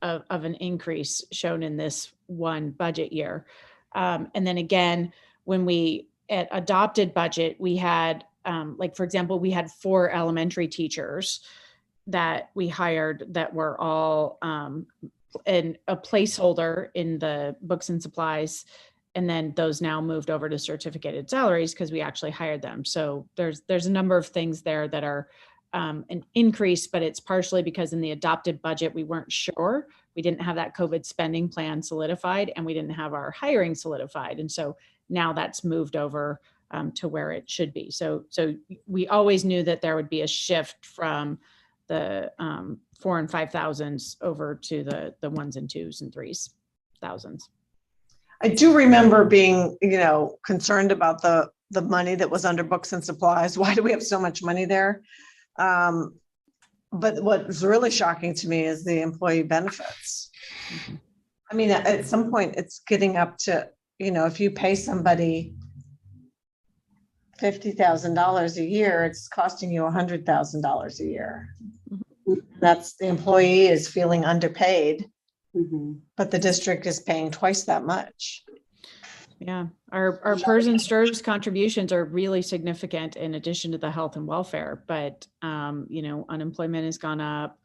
of an increase shown in this one budget year. And then again, when we at adopted budget, we had, like, for example, we had 4 elementary teachers that we hired that were all and a placeholder in the books and supplies. And then those now moved over to certificated salaries because we actually hired them. So there's a number of things there that are an increase, but it's partially because in the adopted budget, we weren't sure. We didn't have that COVID spending plan solidified, and we didn't have our hiring solidified. And so now that's moved over to where it should be. So we always knew that there would be a shift from the 4 and 5,000s over to the 1s and 2s and 3,000s. I do remember being, concerned about the money that was under books and supplies. Why do we have so much money there? But what was really shocking to me is the employee benefits. Mm-hmm. I mean, at some point it's getting up to, if you pay somebody $50,000 a year, it's costing you $100,000 a year. Mm-hmm. That's the employee is feeling underpaid, Mm-hmm. but the district is paying twice that much. Yeah, our PERS and STRS contributions are really significant in addition to the health and welfare, but unemployment has gone up.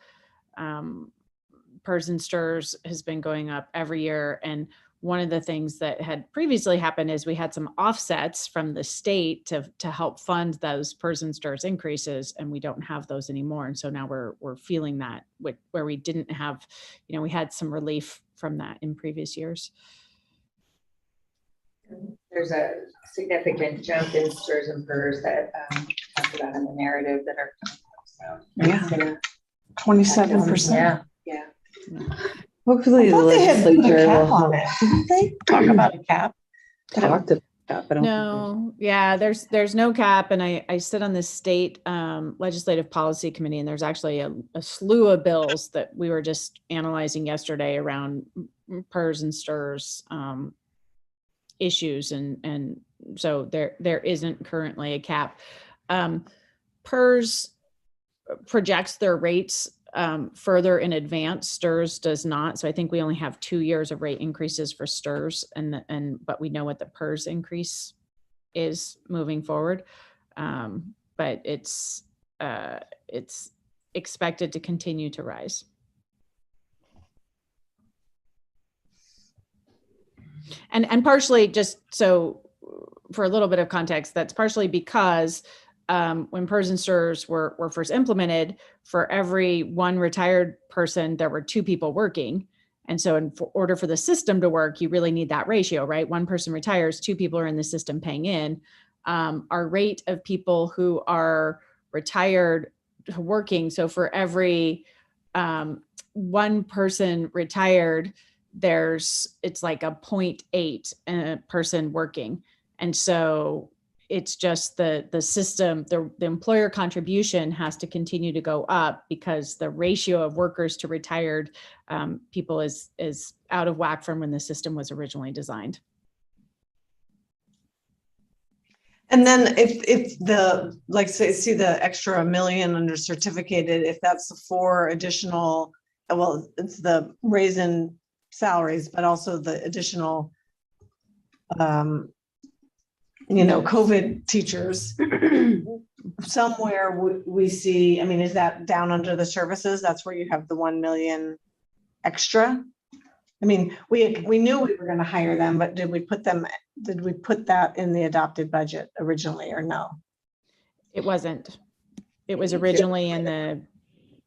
PERS and STRS has been going up every year. And one of the things that had previously happened is we had some offsets from the state to help fund those PERS and STRS increases, and we don't have those anymore. And so now we're feeling that where we didn't have, we had some relief from that in previous years. There's a significant jump in STRS and PERS that talked about in the narrative that are coming up. So Yeah. 27%. Yeah. Hopefully the I thought they had put a legislature cap will on it. Didn't they talk about a cap? talk to that, but I don't think No, yeah, there's no cap. And I sit on the state legislative policy committee, and there's actually a slew of bills that we were just analyzing yesterday around PERS and STRS issues. And so there isn't currently a cap. PERS projects their rates further in advance. STRS does not. So I think we only have 2 years of rate increases for STRS, but we know what the PERS increase is moving forward. But it's expected to continue to rise. And partially, just so for a little bit of context, that's partially because when PERS and STRS were first implemented, for every one retired person, there were 2 people working. And so in order for the system to work, you really need that ratio, right? 1 person retires, 2 people are in the system paying in. Our rate of people who are retired working, so for every 1 person retired, it's like a 0.8 person working. And so it's just the system, the employer contribution has to continue to go up because the ratio of workers to retired people is out of whack from when the system was originally designed. And then if the, like, say, see the extra $1 million under certificated, if that's the 4 additional, well, it's the raise in salaries, but also the additional, COVID teachers, somewhere we see, I mean, is that down under the services? That's where you have the 1 million extra. I mean, we knew we were going to hire them, but did we put that in the adopted budget originally or no? It wasn't. It was originally in the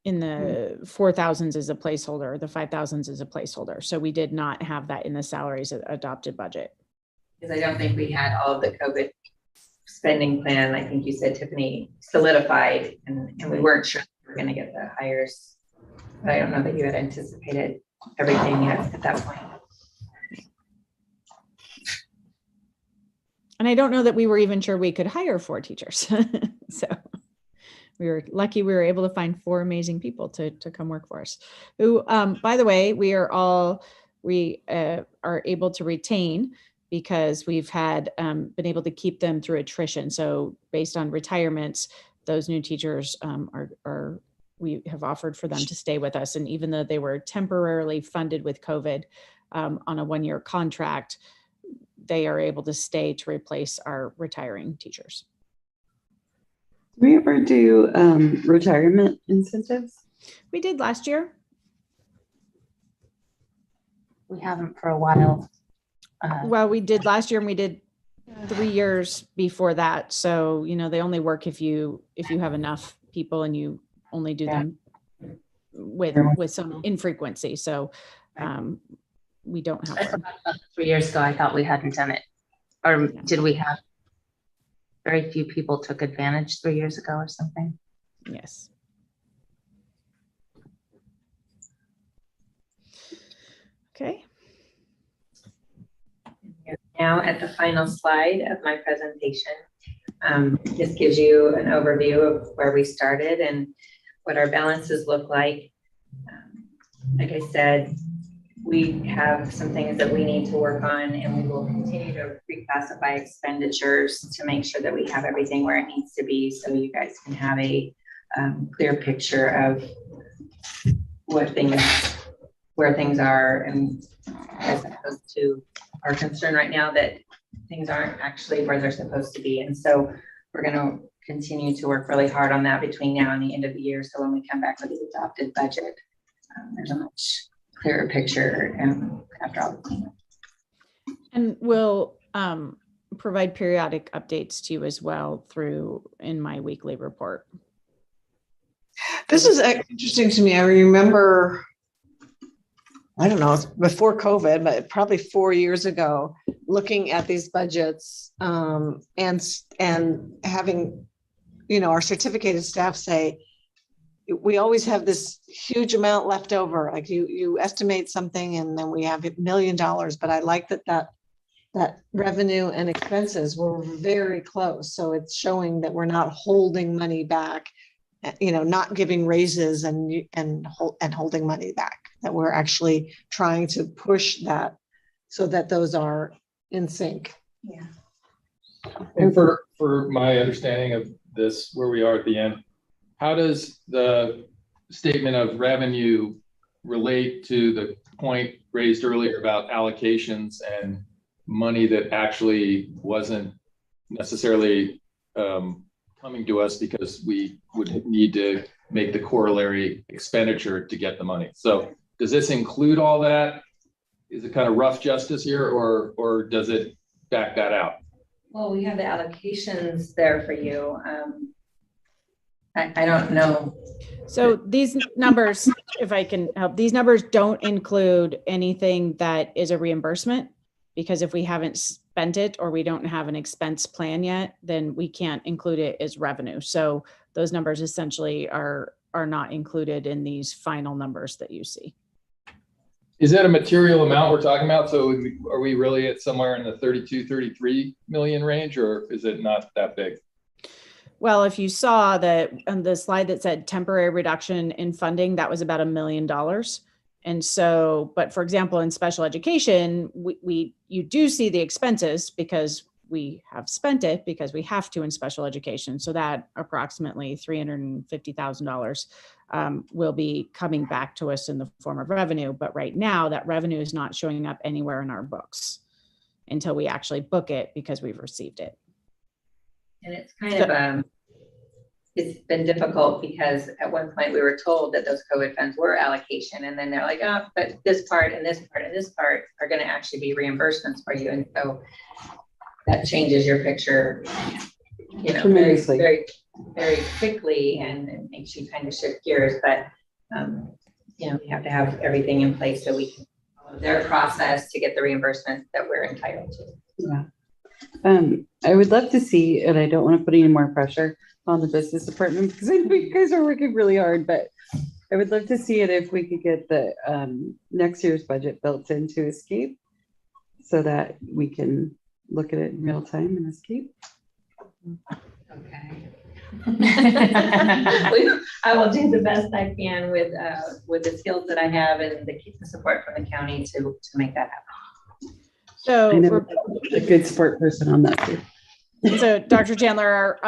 4,000s as a placeholder, the 5,000s as a placeholder. So we did not have that in the salaries adopted budget. Because I don't think we had all of the COVID spending plan, I think you said, Tiffany, solidified, and we weren't sure we were going to get the hires. But I don't know that you had anticipated everything yet at that point. And I don't know that we were even sure we could hire 4 teachers. So we were lucky we were able to find 4 amazing people to come work for us. Who, by the way, we are able to retain because we've had been able to keep them through attrition. So based on retirements, those new teachers we have offered for them to stay with us. And even though they were temporarily funded with COVID on a 1-year contract, they are able to stay to replace our retiring teachers. Do we ever do retirement incentives? We did last year. We haven't for a while. Well, we did last year and we did 3 years before that. So, they only work if you have enough people and you only do them with some infrequency. So we don't have one. 3 years ago, I thought we hadn't done it. Or did we have very few people took advantage 3 years ago or something? Yes. Okay. Now at the final slide of my presentation, this gives you an overview of where we started and what our balances look like. Like I said, we have some things that we need to work on, and we will continue to reclassify expenditures to make sure that we have everything where it needs to be, so you guys can have a clear picture of where things are, and as opposed to our concern right now that things aren't actually where they're supposed to be. And so we're going to continue to work really hard on that between now and the end of the year. So when we come back with the adopted budget, there's a much clearer picture after all the cleanup. And we'll provide periodic updates to you as well in my weekly report. This is interesting to me. I remember, I don't know, before COVID, but probably 4 years ago, looking at these budgets and having, our certificated staff say, we always have this huge amount left over. Like you estimate something and then we have $1 million, but I like that revenue and expenses were very close. So it's showing that we're not holding money back, not giving raises and holding money back, that we're actually trying to push that so that those are in sync. Yeah. And for my understanding of this, where we are at the end, how does the statement of revenue relate to the point raised earlier about allocations and money that actually wasn't necessarily coming to us because we would need to make the corollary expenditure to get the money? So does this include all that? Is it kind of rough justice here, or does it back that out? Well, we have the allocations there for you. I don't know. So these numbers, if I can help, these numbers don't include anything that is a reimbursement, because if we haven't spent it or we don't have an expense plan yet, then we can't include it as revenue. So those numbers essentially are not included in these final numbers that you see. Is that a material amount we're talking about? So are we really at somewhere in the 32, 33 million range, or is it not that big? Well, if you saw that on the slide that said temporary reduction in funding, that was about $1 million. And so, but for example, in special education, you do see the expenses because we have spent it because we have to in special education. So that approximately $350,000 will be coming back to us in the form of revenue. But right now that revenue is not showing up anywhere in our books until we actually book it because we've received it. And it's kind of, it's been difficult because at one point we were told that those COVID funds were allocation, and then they're like, oh, but this part and this part and this part are going to actually be reimbursements for you. And so that changes your picture, very, very quickly, and it makes you kind of shift gears. But, we have to have everything in place so we can follow their process to get the reimbursement that we're entitled to. Yeah. I would love to see, and I don't want to put any more pressure on the business department because I know you guys are working really hard, but I would love to see it if we could get the next year's budget built into Escape so that we can look at it in real time in Escape. Okay. I will do the best I can with the skills that I have and the support from the county to make that happen. So I know a good support person on that too. So Dr. Chandler,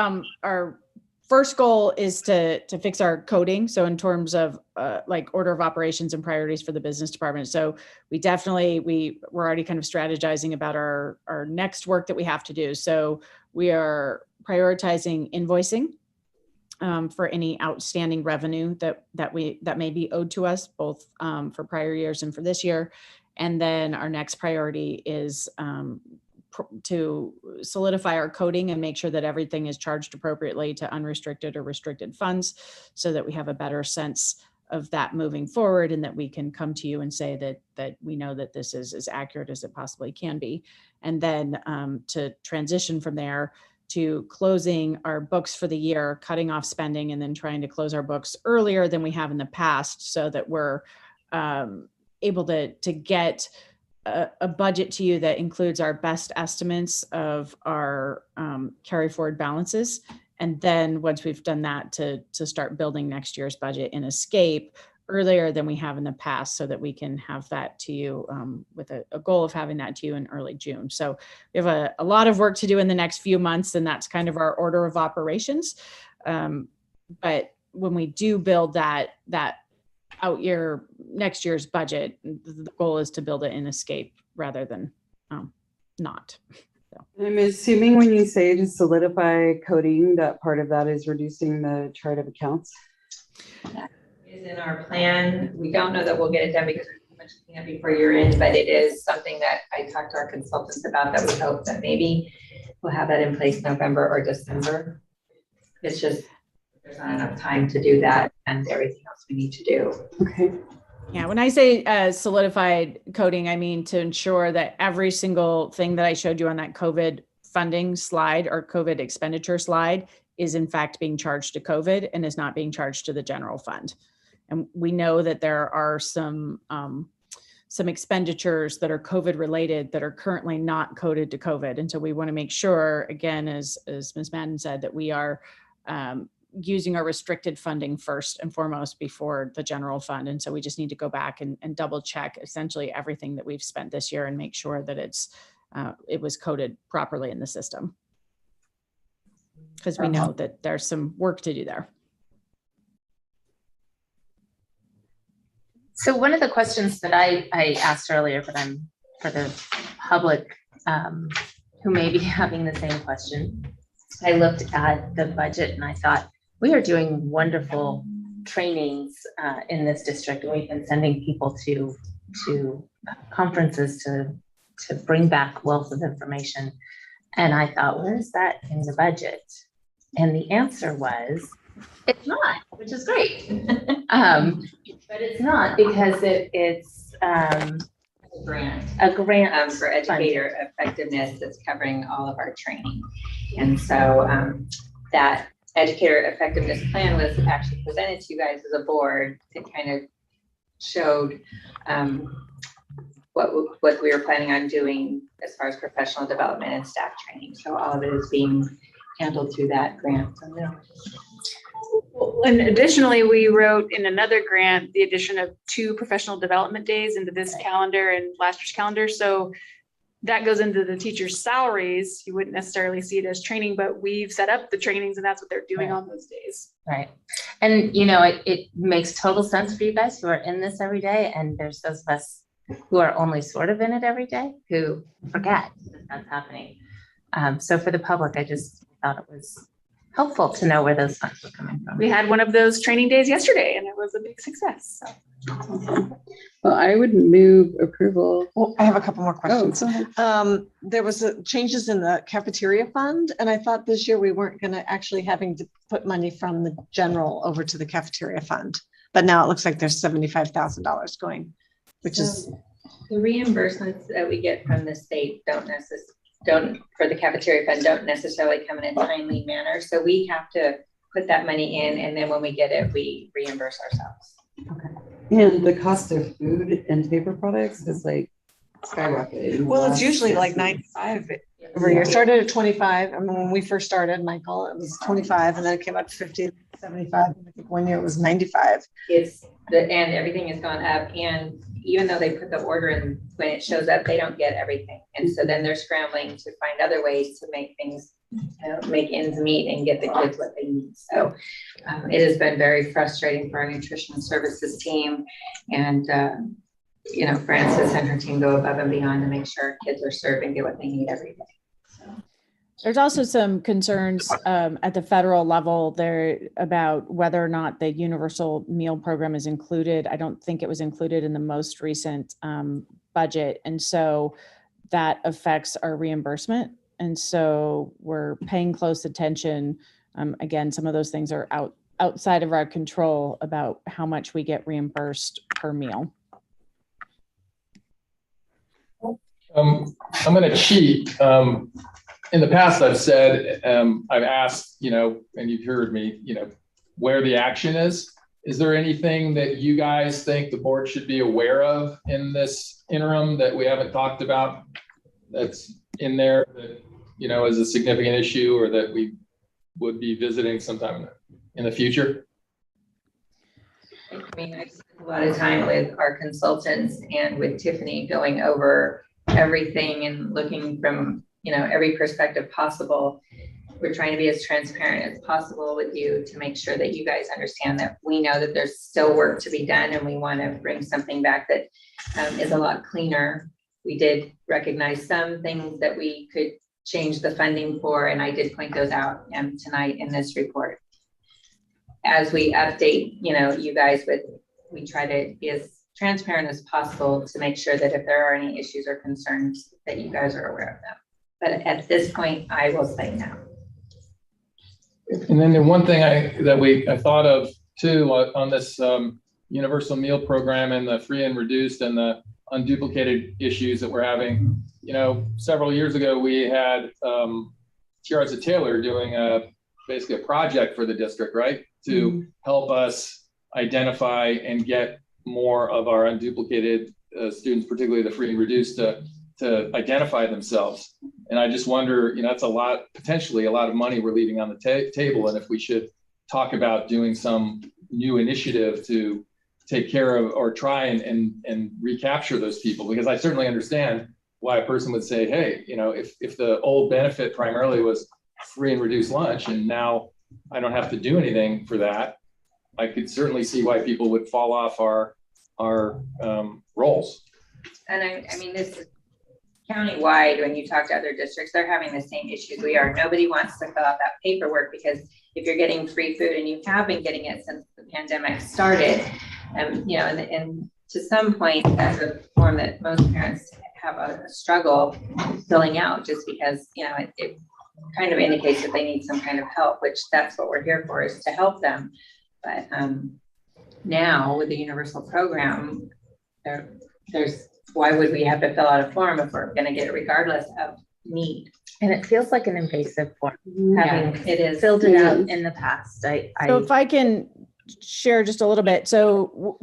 our first goal is to fix our coding. So in terms of like order of operations and priorities for the business department. So we're already kind of strategizing about our next work that we have to do. So we are prioritizing invoicing for any outstanding revenue that may be owed to us, both for prior years and for this year. And then our next priority is to solidify our coding and make sure that everything is charged appropriately to unrestricted or restricted funds, so that we have a better sense of that moving forward, and that we can come to you and say that we know that this is as accurate as it possibly can be. And then to transition from there to closing our books for the year, cutting off spending, and then trying to close our books earlier than we have in the past, so that we're able to get a budget to you that includes our best estimates of our carry forward balances. And then once we've done that, to start building next year's budget in Escape earlier than we have in the past, so that we can have that to you with a goal of having that to you in early June. So we have a lot of work to do in the next few months, and that's kind of our order of operations. But when we do build that next year's budget, the goal is to build it in Escape rather than not. I'm assuming when you say to solidify coding, that part of that is reducing the chart of accounts. That is in our plan. We don't know that we'll get it done because there's too much cleanup before year end, but it is something that I talked to our consultants about, that we hope that maybe we'll have that in place November or December. It's just, there's not enough time to do that and everything else we need to do. Okay. Yeah, when I say solidified coding, I mean to ensure that every single thing that I showed you on that COVID funding slide or COVID expenditure slide is in fact being charged to COVID and is not being charged to the general fund. And we know that there are some expenditures that are COVID related that are currently not coded to COVID. And so we want to make sure, again, as Ms. Madden said, that we are using our restricted funding first and foremost before the general fund. And so we just need to go back and double check essentially everything that we've spent this year and make sure that it was coded properly in the system. Because we know that there's some work to do there. So one of the questions that I asked earlier, but I'm for the public who may be having the same question, I looked at the budget and I thought, we are doing wonderful trainings in this district, and we've been sending people to conferences to bring back wealth of information. And I thought, where is that in the budget? And the answer was, it's not, which is great. But it's not, because it's a grant for educator effectiveness that's covering all of our training. And so that educator effectiveness plan was actually presented to you guys as a board. It kind of showed what we were planning on doing as far as professional development and staff training. So all of it is being handled through that grant. And additionally, we wrote in another grant the addition of 2 professional development days into this calendar and last year's calendar. So that goes into the teacher's salaries. You wouldn't necessarily see it as training, but we've set up the trainings and that's what they're doing on those days. Right. And, you know, it makes total sense for you guys who are in this every day. And there's those of us who are only sort of in it every day who forget that that's happening. So for the public, I just thought it was helpful to know where those funds were coming from. We had one of those training days yesterday and it was a big success. So. Well, I would move approval. Well, I have a couple more questions. Oh, go ahead. There was changes in the cafeteria fund, and I thought this year we weren't going to actually having to put money from the general over to the cafeteria fund, but now it looks like there's $75,000 going, which is the reimbursements that we get from the state don't for the cafeteria fund don't necessarily come in a timely manner. So we have to put that money in, and then when we get it, we reimburse ourselves. Okay. And the cost of food and paper products is like skyrocketed. well, it's usually like 95 every year. It started at 25. I mean, when we first started, Michael, it was 25, and then it came up to 50, 75. And I think one year it was 95. And everything has gone up. And even though they put the order in, when it shows up, they don't get everything. And so then they're scrambling to find other ways to make things, make ends meet and get the kids what they need. So it has been very frustrating for our nutrition services team. And, Frances and her team go above and beyond to make sure kids are served and get what they need every day. So. There's also some concerns at the federal level there about whether or not the universal meal program is included. I don't think it was included in the most recent budget. And so that affects our reimbursement. And so we're paying close attention. Again, some of those things are outside of our control about how much we get reimbursed per meal. I'm going to cheat. In the past, I've said, I've asked, and you've heard me, where the action is. Is there anything that you guys think the board should be aware of in this interim that we haven't talked about that's in there that, is a significant issue or that we would be visiting sometime in the future? I mean, I spent a lot of time with our consultants and with Tiffany going over everything and looking from, every perspective possible. We're trying to be as transparent as possible with you to make sure that you guys understand that we know that there's still work to be done and we want to bring something back that is a lot cleaner. We did recognize some things that we could change the funding for, and I did point those out tonight in this report. As we update, you guys we try to be as transparent as possible to make sure that if there are any issues or concerns that you guys are aware of them. But at this point, I will say no. And then the one thing I thought of too on this universal meal program and the free and reduced and the unduplicated issues that we're having. Several years ago, we had Tiara's Taylor doing basically a project for the district, right? To help us identify and get more of our unduplicated students, particularly the free and reduced, to identify themselves. And I just wonder, that's potentially a lot of money we're leaving on the table. And if we should talk about doing some new initiative to take care of or try and recapture those people, because I certainly understand why a person would say, hey, if the old benefit primarily was free and reduced lunch and now I don't have to do anything for that, I could certainly see why people would fall off our rolls. And I mean, this is countywide. When you talk to other districts, they're having the same issues we are. Nobody wants to fill out that paperwork because if you're getting free food and you have been getting it since the pandemic started, and to some point, that's a form that most parents have a struggle filling out just because, it kind of indicates that they need some kind of help, which that's what we're here for, is to help them. But now with the universal program, there's why would we have to fill out a form if we're going to get it regardless of need? And it feels like an invasive form, having it is filled it out in the past. So if I can share just a little bit. So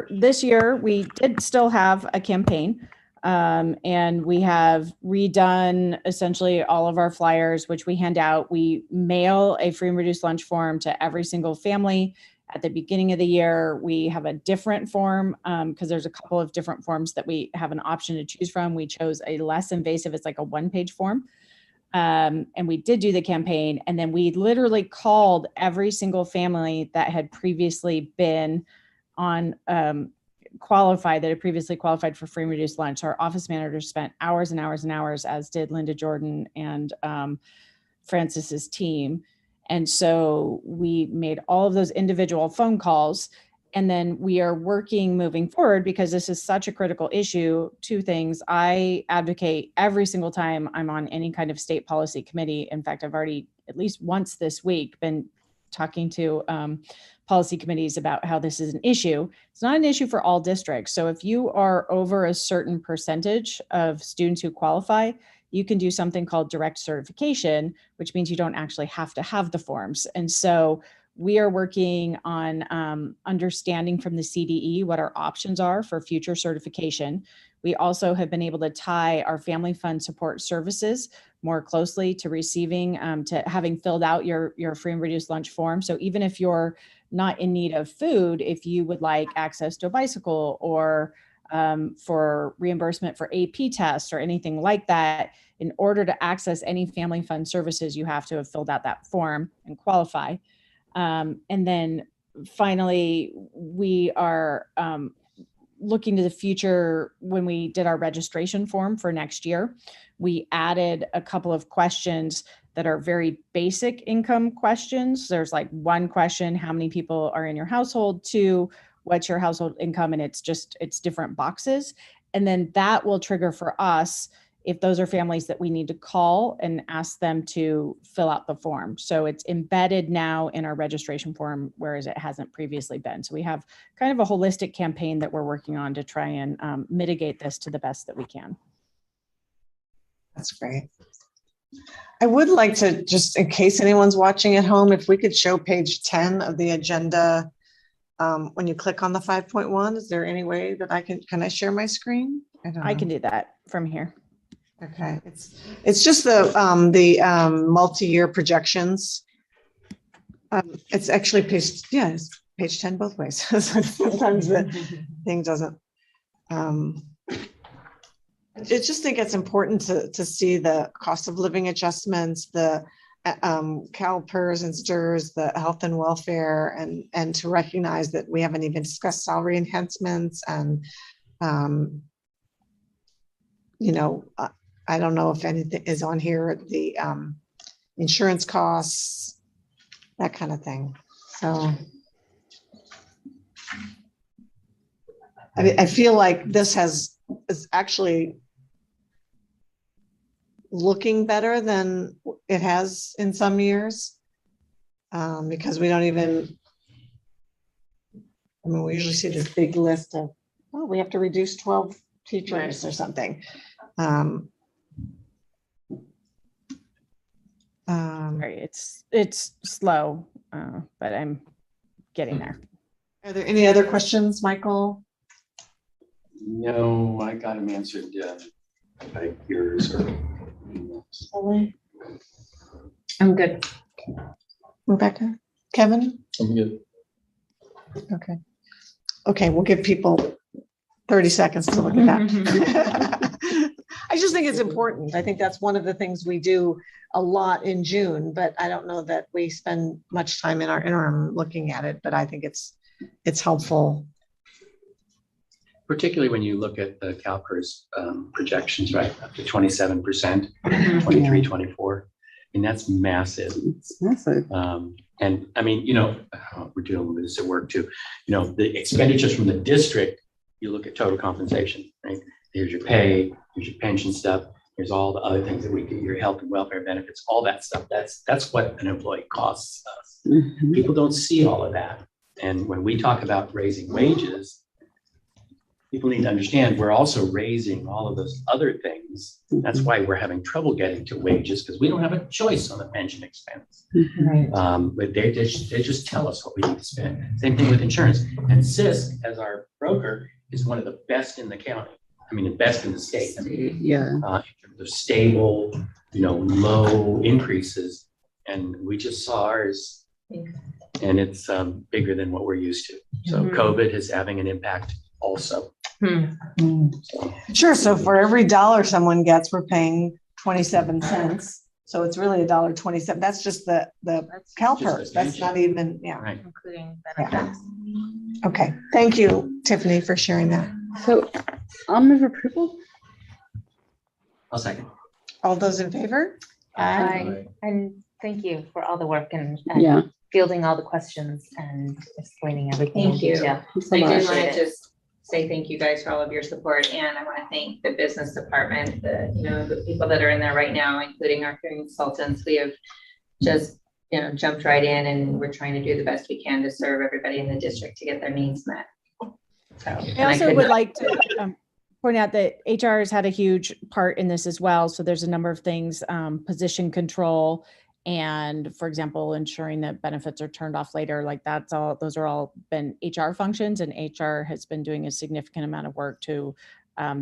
this year, we did still have a campaign. And we have redone essentially all of our flyers, which we hand out. We mail a free and reduced lunch form to every single family. At the beginning of the year, we have a different form because there's a couple of different forms that we have an option to choose from. We chose a less invasive, it's like a one-page form. And we did do the campaign, and then we literally called every single family that had previously been on that had previously qualified for free and reduced lunch. Our office managers spent hours and hours and hours, as did Linda Jordan and Francis's team. And so we made all of those individual phone calls, and then we are working moving forward because this is such a critical issue. Two things. I advocate every single time I'm on any kind of state policy committee. In fact, I've already at least once this week been talking to policy committees about how this is an issue. It's not an issue for all districts. So if you are over a certain percentage of students who qualify, you can do something called direct certification, which means you don't actually have to have the forms. And so we are working on understanding from the CDE what our options are for future certification. We also have been able to tie our family fund support services more closely to receiving, to having filled out your free and reduced lunch form. So even if you're not in need of food, if you would like access to a bicycle or for reimbursement for AP tests or anything like that, in order to access any family fund services, you have to have filled out that form and qualify. And then finally, we are looking to the future. When we did our registration form for next year, we added a couple of questions that are very basic income questions. There's like one question, how many people are in your household? Two, what's your household income? And it's different boxes. And then that will trigger for us if those are families that we need to call and ask them to fill out the form. So it's embedded now in our registration form, whereas it hasn't previously been. So we have kind of a holistic campaign that we're working on to try and mitigate this to the best that we can. That's great. I would like to, just in case anyone's watching at home, if we could show page 10 of the agenda. When you click on the 5.1, is there any way that I can I share my screen? I can do that from here. Okay, it's just the multi-year projections. It's actually page, yeah, it's page 10 both ways. Sometimes the thing doesn't. I just think it's important to see the cost of living adjustments, the CalPERS and STIRS, the health and welfare, and to recognize that we haven't even discussed salary enhancements and you know, I don't know if anything is on here, the insurance costs, that kind of thing. So I mean, I feel like this is actually looking better than it has in some years, because we don't even, I mean, we usually see this big list of, oh, we have to reduce 12 teachers or something. Right, it's slow, but I'm getting there. Are there any other questions, Michael? No, I got them answered by yours or. I'm good. Rebecca? Kevin? I'm good. Okay. Okay, we'll give people 30 seconds to look at that. I just think it's important. I think that's one of the things we do a lot in June, but I don't know that we spend much time in our interim looking at it, but I think it's helpful. Particularly when you look at the CalPERS projections, right, up to 27%, 23, 24. I mean, that's massive. It's massive. And I mean, you know, we're dealing with this at work too. You know, the expenditures from the district, you look at total compensation, right? Here's your pay, here's your pension stuff, here's all the other things that we get, your health and welfare benefits, all that stuff. That's what an employee costs us. Mhm. People don't see all of that. And when we talk about raising wages, people need to understand we're also raising all of those other things. That's why we're having trouble getting to wages, because we don't have a choice on the pension expense. Right. But they just tell us what we need to spend. Same thing with insurance. And CISC, as our broker, is one of the best in the county. I mean, the best in the state. I mean, Yeah. in terms of stable, you know, low increases. And we just saw ours, and it's bigger than what we're used to. So COVID is having an impact also. Sure. So for every dollar someone gets, we're paying 27 cents. So it's really $1.27. That's just the CalPERS. That's not even, yeah. Right. Including Yeah. benefits. Okay. Thank you, Tiffany, for sharing that. So I'll move approval. I'll second. All those in favor? Aye. And thank you for all the work and Yeah. fielding all the questions and explaining everything in Thank you. detail. Thanks a I lot. did want to just say thank you guys for all of your support, and I want to thank the business department, the people that are in there right now, including our consultants. We have just, jumped right in, and we're trying to do the best we can to serve everybody in the district to get their needs met. So, I also would like to point out that HR has had a huge part in this as well. So there's a number of things, position control, and for example, ensuring that benefits are turned off later, like those are all been HR functions, and HR has been doing a significant amount of work to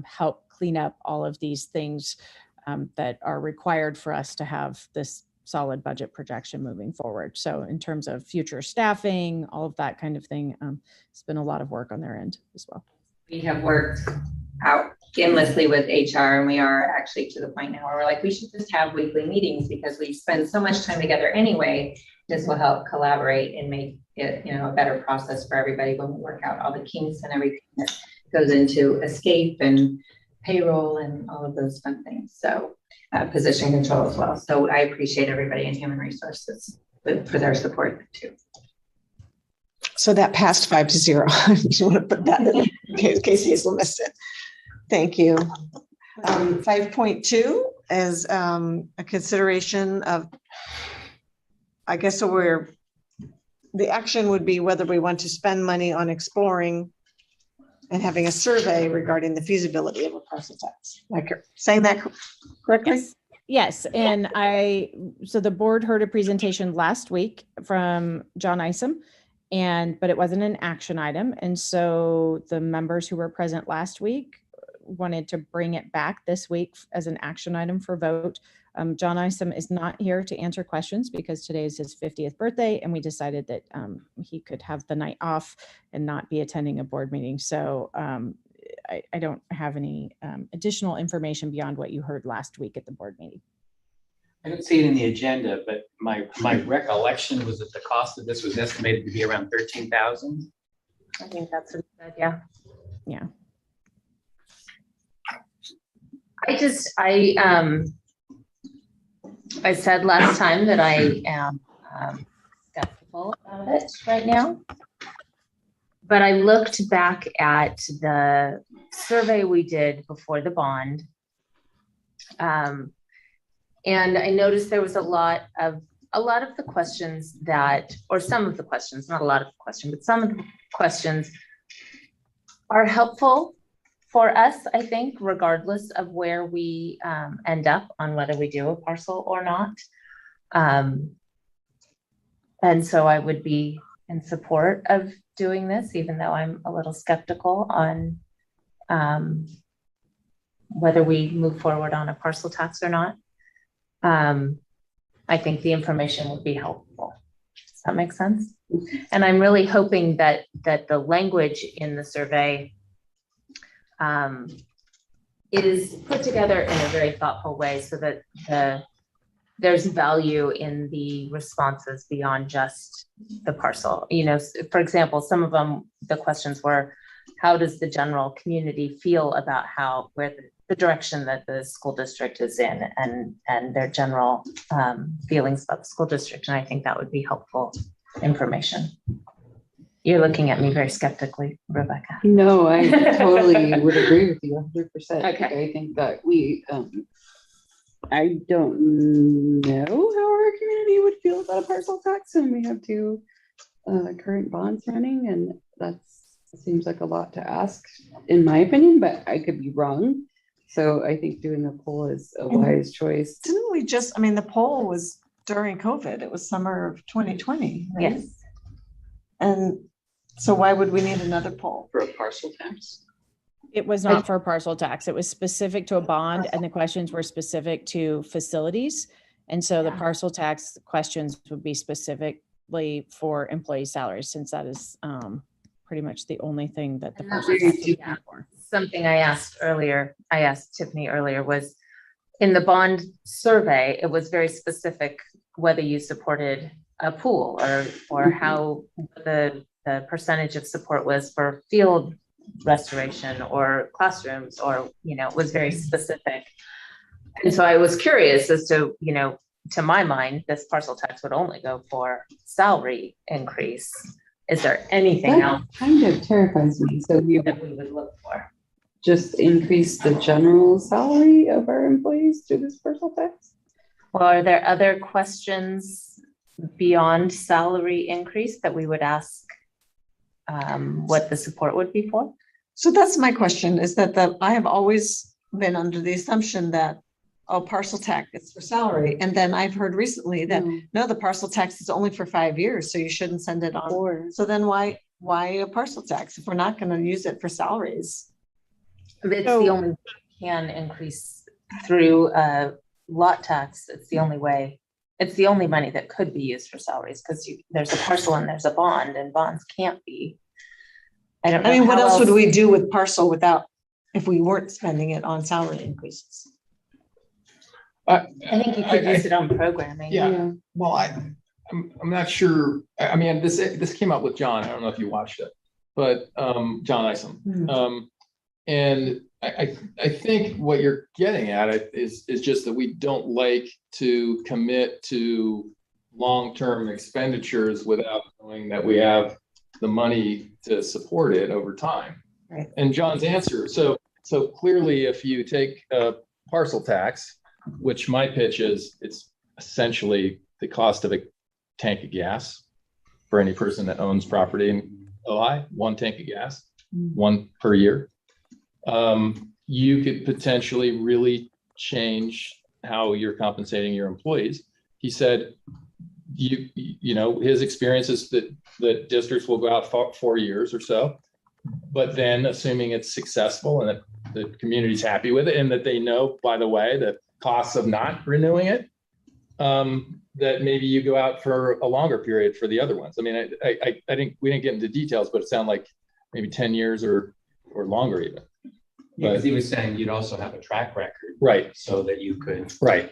help clean up all of these things that are required for us to have this solid budget projection moving forward. So in terms of future staffing, all of that kind of thing, it's been a lot of work on their end as well. we have worked out endlessly with HR, and we are actually to the point now where we're like, we should just have weekly meetings because we spend so much time together anyway. This will help collaborate and make it, a better process for everybody when we work out all the kinks and everything that goes into escape and payroll and all of those fun things. So position control as well. So I appreciate everybody in human resources for their support too. So that passed 5-0. I just want to put that in case Hazel missed it. Thank you. 5.2 as a consideration of, I guess, so the action would be whether we want to spend money on exploring and having a survey regarding the feasibility of a parcel tax. Like, saying that correctly? Yes. Yes, and so the board heard a presentation last week from John Isom, but it wasn't an action item. And so the members who were present last week wanted to bring it back this week as an action item for vote. John Isom is not here to answer questions because today is his 50th birthday, and we decided that he could have the night off and not be attending a board meeting. So I don't have any additional information beyond what you heard last week at the board meeting. I don't see it in the agenda, but my recollection was that the cost of this was estimated to be around 13,000. I think that's what it said, yeah. Yeah. I said last time that I am skeptical about it right now. But I looked back at the survey we did before the bond. And I noticed there was a lot of the questions that, or some of the questions, not a lot of the questions, but some of the questions are helpful for us, I think, regardless of where we end up on whether we do a parcel or not. And so I would be in support of doing this, even though I'm a little skeptical on whether we move forward on a parcel tax or not. I think the information would be helpful. Does that make sense? And I'm really hoping that the language in the survey is put together in a very thoughtful way so that there's value in the responses beyond just the parcel. You know, for example, some of them, the questions were, how does the general community feel about where the direction that the school district is in and their general feelings about the school district? And I think that would be helpful information. You're looking at me very skeptically, Rebecca. No, I totally would agree with you 100%. Okay. I think that I don't know how our community would feel about a parcel tax, and we have two current bonds running, and that seems like a lot to ask, in my opinion, but I could be wrong. So I think doing a poll is a wise choice. Didn't we the poll was during COVID. It was summer of 2020. Right? Yes. And so why would we need another poll? For a parcel tax? It was not for a parcel tax. It was specific to a bond, and the questions were specific to facilities. And so the parcel tax questions would be specifically for employee salaries, since that is pretty much the only thing that the parcel tax would be for. Something I asked Tiffany earlier was, in the bond survey, it was very specific whether you supported a pool or how the percentage of support was for field restoration or classrooms, or, it was very specific. And so I was curious as to, to my mind, this parcel tax would only go for salary increase. Is there anything else kind of terrifies me? So that we would look for? Just increase the general salary of our employees through this parcel tax? Well, are there other questions beyond salary increase that we would ask what the support would be for? So that's my question, is that I have always been under the assumption that, parcel tax is for salary. And then I've heard recently that, no, the parcel tax is only for 5 years, so you shouldn't send it on. So then why a parcel tax if we're not going to use it for salaries? It's the only way we can increase through lot tax. It's the only way. It's the only money that could be used for salaries, because there's a parcel and there's a bond, and bonds can't be. I don't know. I mean, what else would we do with parcel if we weren't spending it on salary increases? I think you could use it on programming. Yeah. Well, I'm not sure. I mean, this came up with John. I don't know if you watched it, but John Isom. Mm-hmm. And I think what you're getting at is just that we don't like to commit to long-term expenditures without knowing that we have the money to support it over time. Right. And John's answer, so so clearly, if you take a parcel tax, which my pitch is, it's essentially the cost of a tank of gas for any person that owns property in Ojai, one tank of gas, one per year. You could potentially really change how you're compensating your employees. He said, you know, his experience is that districts will go out for 4 years or so, but then assuming it's successful and that the community's happy with it and that they know, by the way, the costs of not renewing it, that maybe you go out for a longer period for the other ones. I mean, I think we didn't get into details, but it sounded like maybe 10 years or longer even. Yeah, because he was saying you'd also have a track record. Right. So that you could. Right.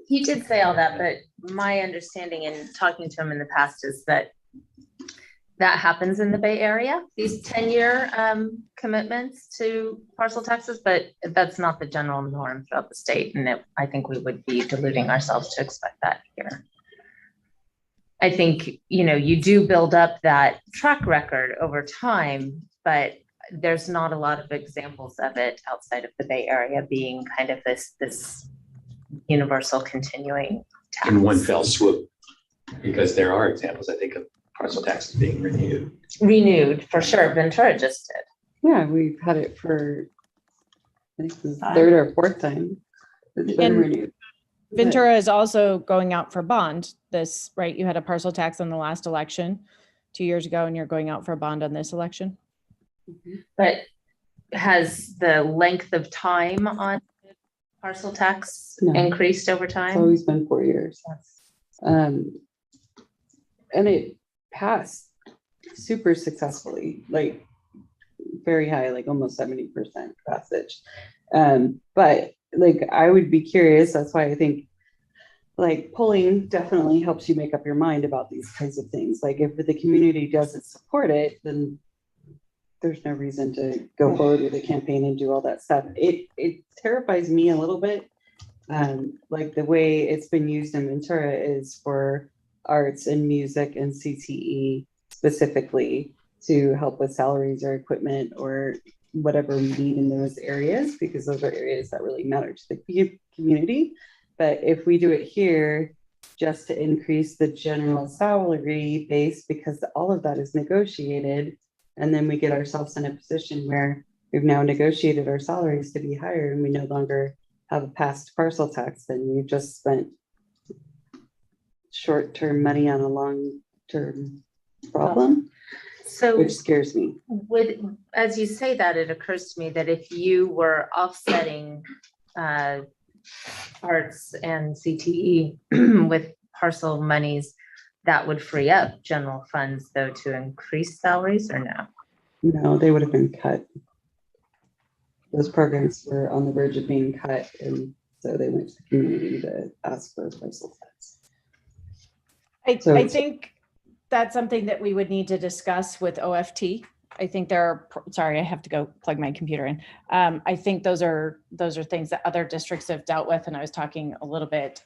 He did say all that, but my understanding in talking to him in the past is that that happens in the Bay Area, these 10-year commitments to parcel taxes, but that's not the general norm throughout the state. And I think we would be deluding ourselves to expect that here. I think, you know, you do build up that track record over time, but there's not a lot of examples of it outside of the Bay Area being kind of this universal continuing tax. In one fell swoop, because there are examples, I think, of parcel taxes being renewed. Renewed, for sure. Ventura just did. Yeah, we've had it for, I think the third or fourth time. It's been And renewed. Ventura is also going out for bond this, right? You had a parcel tax on the last election 2 years ago, and you're going out for a bond on this election. But has the length of time on parcel tax No. increased over It's time? always been 4 years. And it passed super successfully, like very high, like almost 70% passage. But like, I would be curious. That's why I think like polling definitely helps you make up your mind about these kinds of things. Like if the community doesn't support it, then there's no reason to go forward with a campaign and do all that stuff. It terrifies me a little bit. Like the way it's been used in Ventura is for arts and music and CTE specifically to help with salaries or equipment or whatever we need in those areas, because those are areas that really matter to the community. But if we do it here just to increase the general salary base, because all of that is negotiated, and then we get ourselves in a position where we've now negotiated our salaries to be higher and we no longer have a past parcel tax, then we've just spent short-term money on a long-term problem, So which scares me. as you say that, it occurs to me that if you were offsetting arts and CTE with parcel monies, that would free up general funds though to increase salaries, or no? No, they would have been cut. Those programs were on the verge of being cut, and so they went to the community to ask for a parcel tax. So I think that's something that we would need to discuss with OFT. I think there are, sorry, I have to go plug my computer in. I think those are things that other districts have dealt with. And I was talking a little bit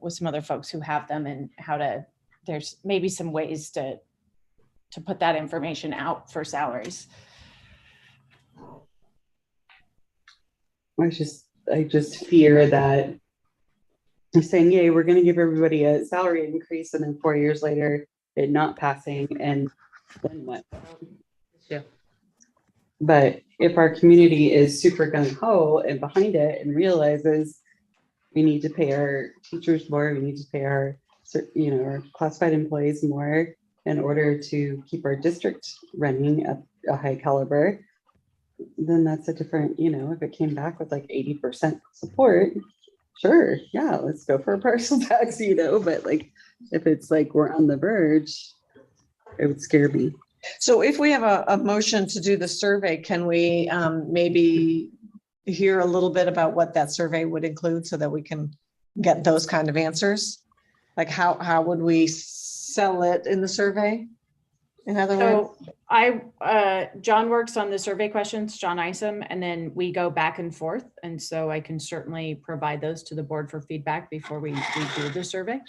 with some other folks who have them and how to, there's maybe some ways to put that information out for salaries. I just fear that I'm saying, yay, we're going to give everybody a salary increase, and then 4 years later, it not passing, and then what? Yeah. But if our community is super gung-ho and behind it and realizes we need to pay our teachers more, we need to pay our, our classified employees more in order to keep our district running at a high caliber, then that's a different, if it came back with like 80% support, sure, yeah, let's go for a parcel tax, but like, if it's like we're on the verge, it would scare me. So if we have a motion to do the survey, can we maybe hear a little bit about what that survey would include so that we can get those kind of answers? Like how would we sell it in the survey? In other words? So John works on the survey questions, John Isom, and then we go back and forth. And so I can certainly provide those to the board for feedback before we do the survey.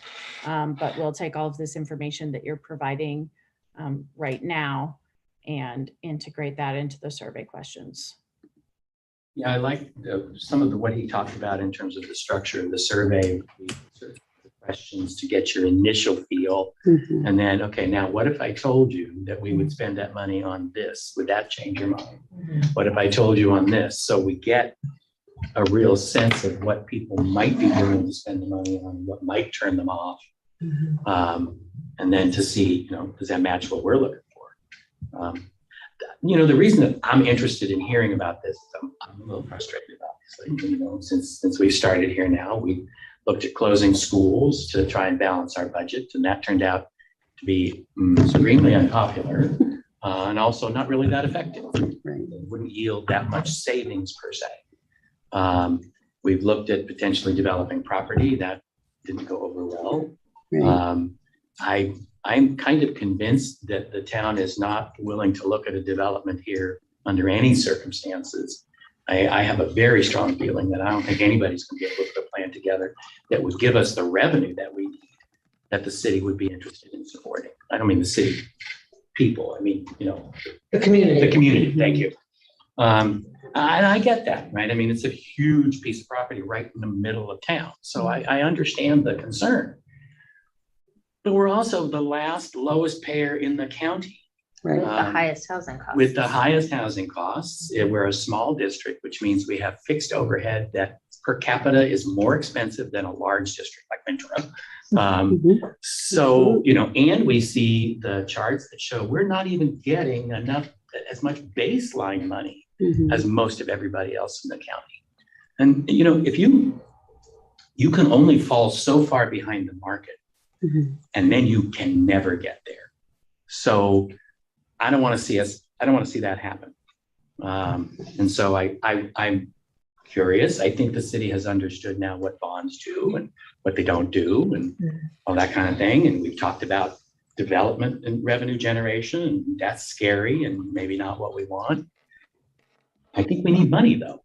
But we'll take all of this information that you're providing right now and integrate that into the survey questions. Yeah, I like some of what he talked about in terms of the structure of the survey, the sort of questions to get your initial feel. Mhm. And then, okay, now what if I told you that we would spend that money on this? Would that change your mind? What if I told you on this? So we get a real sense of what people might be willing to spend the money on, what might turn them off. And then to see, does that match what we're looking for? The reason that I'm interested in hearing about this, I'm a little frustrated, obviously, since we started here now, we looked at closing schools to try and balance our budget, and that turned out to be supremely unpopular and also not really that effective. Right. It wouldn't yield that much savings per se. We've looked at potentially developing property. That didn't go over well. Right. I'm kind of convinced that the town is not willing to look at a development here under any circumstances. I have a very strong feeling that I don't think anybody's going to be able to put a plan together that would give us the revenue that we need, that the city would be interested in supporting. I don't mean the city people. I mean, The community. the community. Thank you. And I get that, right? I mean, it's a huge piece of property right in the middle of town. So I understand the concern. But we're also the lowest payer in the county. Right. The highest housing costs. With the highest housing costs. We're a small district, which means we have fixed overhead that per capita is more expensive than a large district like Interim. So, and we see the charts that show we're not even getting as much baseline money as most of everybody else in the county. And, if you can only fall so far behind the market, and then you can never get there. So I don't want to see that happen. And so I'm curious. I think the city has understood now what bonds do and what they don't do and all that kind of thing. And we've talked about development and revenue generation, and that's scary and maybe not what we want. I think we need money though.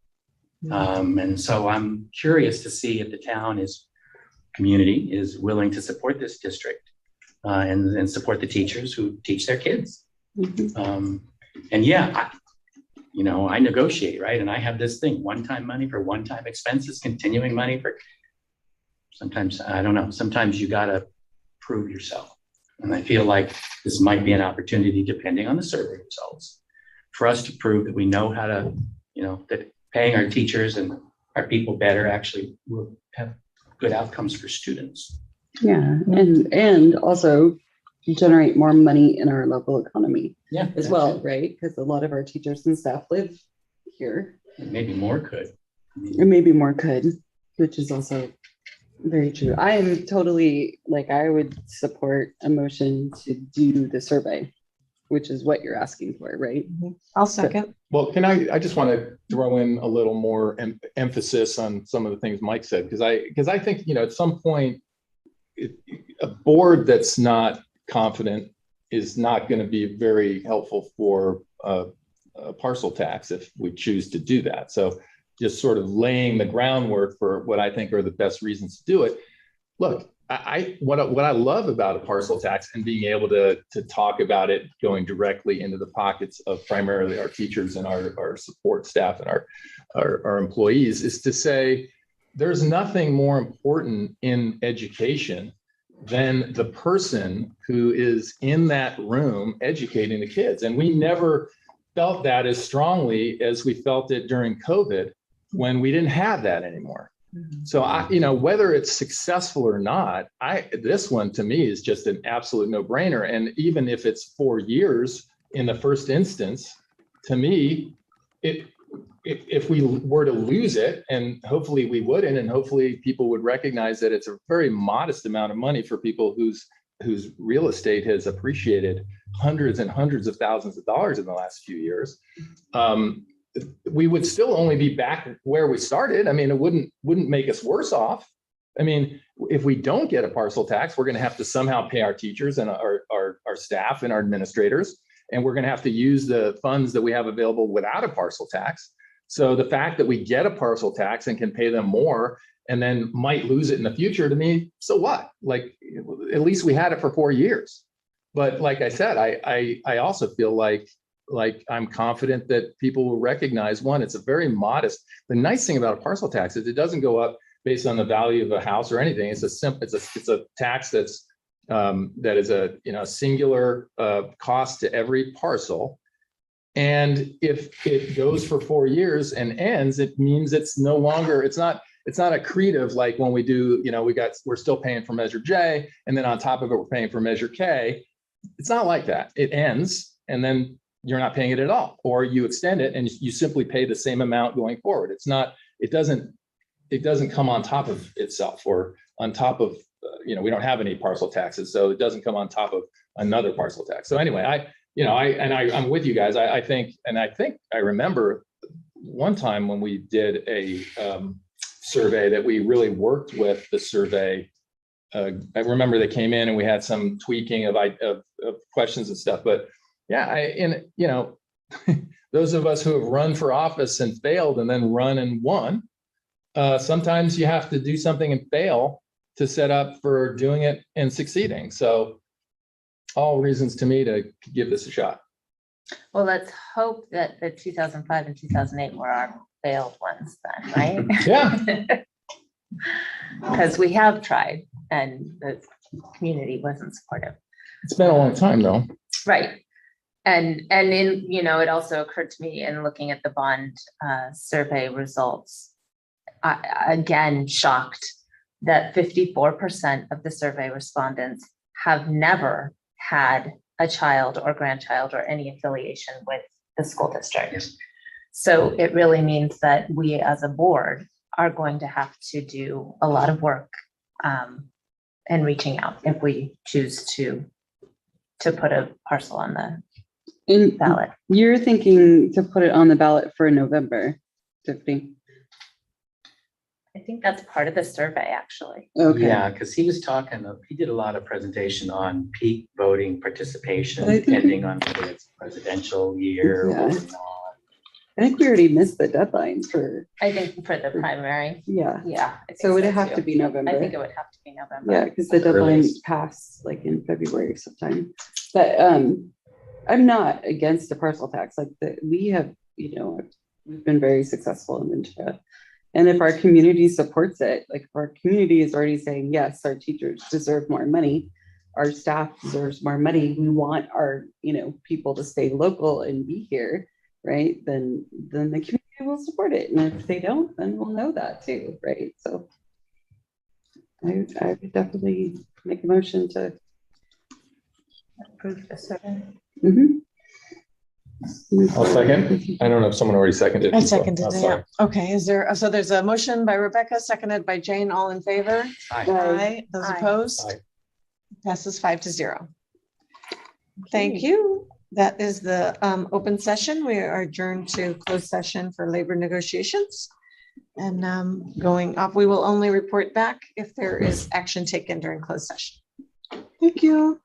And so I'm curious to see if the town community is willing to support this district and support the teachers who teach their kids. And yeah, I negotiate, right? And I have this thing, one-time money for one-time expenses, continuing money for, sometimes, I don't know, sometimes you gotta prove yourself. And I feel like this might be an opportunity, depending on the survey results, for us to prove that we know how to, that paying our teachers and our people better actually will have good outcomes for students. Yeah, and also generate more money in our local economy as well, right? Because a lot of our teachers and staff live here. And maybe more could. And maybe more could, which is also very true. I am totally, I would support a motion to do the survey, which is what you're asking for, right? I'll second. Well, I just want to throw in a little more emphasis on some of the things Mike said, because I think, at some point, a board that's not confident is not going to be very helpful for a parcel tax if we choose to do that. So just sort of laying the groundwork for what I think are the best reasons to do it. Look, what I love about a parcel tax and being able to talk about it going directly into the pockets of primarily our teachers and our support staff and our employees is to say there's nothing more important in education than the person who is in that room educating the kids. And we never felt that as strongly as we felt it during COVID when we didn't have that anymore. So whether it's successful or not, this one to me is just an absolute no-brainer. And even if it's 4 years in the first instance, to me, if we were to lose it, and hopefully we wouldn't, and hopefully people would recognize that it's a very modest amount of money for people whose real estate has appreciated hundreds and hundreds of thousands of dollars in the last few years. We would still only be back where we started. I mean, it wouldn't make us worse off. I mean, if we don't get a parcel tax, we're going to have to somehow pay our teachers and our staff and our administrators, and we're going to have to use the funds that we have available without a parcel tax. So the fact that we get a parcel tax and can pay them more and then might lose it in the future, to me, so what? At least we had it for 4 years. But like I said, I also feel like like, I'm confident that people will recognize, one, it's a very modest, the nice thing about a parcel tax is it doesn't go up based on the value of a house or anything. It's a tax that's that is a, you know, singular cost to every parcel. And if it goes for 4 years and ends, it means it's no longer, it's not accretive like when we do, you know, we're still paying for Measure J, and then on top of it, we're paying for Measure K. It's not like that. It ends, and then you're not paying it at all, or you extend it and you simply pay the same amount going forward. It doesn't come on top of itself, or on top of, you know, we don't have any parcel taxes, so it doesn't come on top of another parcel tax. So anyway, I'm with you guys. I think I remember one time when we did a survey that we really worked with the survey. I remember they came in and we had some tweaking of questions and stuff. But yeah, those of us who have run for office and failed and then run and won, sometimes you have to do something and fail to set up for doing it and succeeding. So all reasons to me to give this a shot. Well, let's hope that the 2005 and 2008 were our failed ones then, right? Yeah. Because we have tried and the community wasn't supportive. It's been a long time though. Right. And in, you know, it also occurred to me in looking at the bond survey results, again, shocked that 54% of the survey respondents have never had a child or grandchild or any affiliation with the school district. Yes. So it really means that we as a board are going to have to do a lot of work and reaching out if we choose to put a parcel on the ballot. You're thinking to put it on the ballot for November, Tiffany? I think that's part of the survey, actually. Okay. Yeah, because he did a lot of presentation on peak voting participation, But I think depending on whether it's presidential year Yeah. or not. I think we already missed the deadline for, I think for the primary, yeah. yeah. I think So would it have too. to be November? I think it would have to be November. Yeah, because the deadline Earliest. passed like in February sometime. But I'm not against the parcel tax. Like we have, you know, we've been very successful in Ventura. And if our community supports it, like if our community is already saying, yes, our teachers deserve more money, our staff deserves more money, we want our, you know, people to stay local and be here, right? Then the community will support it. And if they don't, then we'll know that too, right? So I would definitely make a motion to Approve the survey. I'll second. I don't know if someone already seconded. I seconded Oh, it, sorry. yeah. Okay, so there's a motion by Rebecca, seconded by Jane, all in favor? Aye. Those Aye. opposed? Aye. Passes 5-0. Thank you. That is the open session. We are adjourned to closed session for labor negotiations. And going up, we will only report back if there is action taken during closed session. Thank you.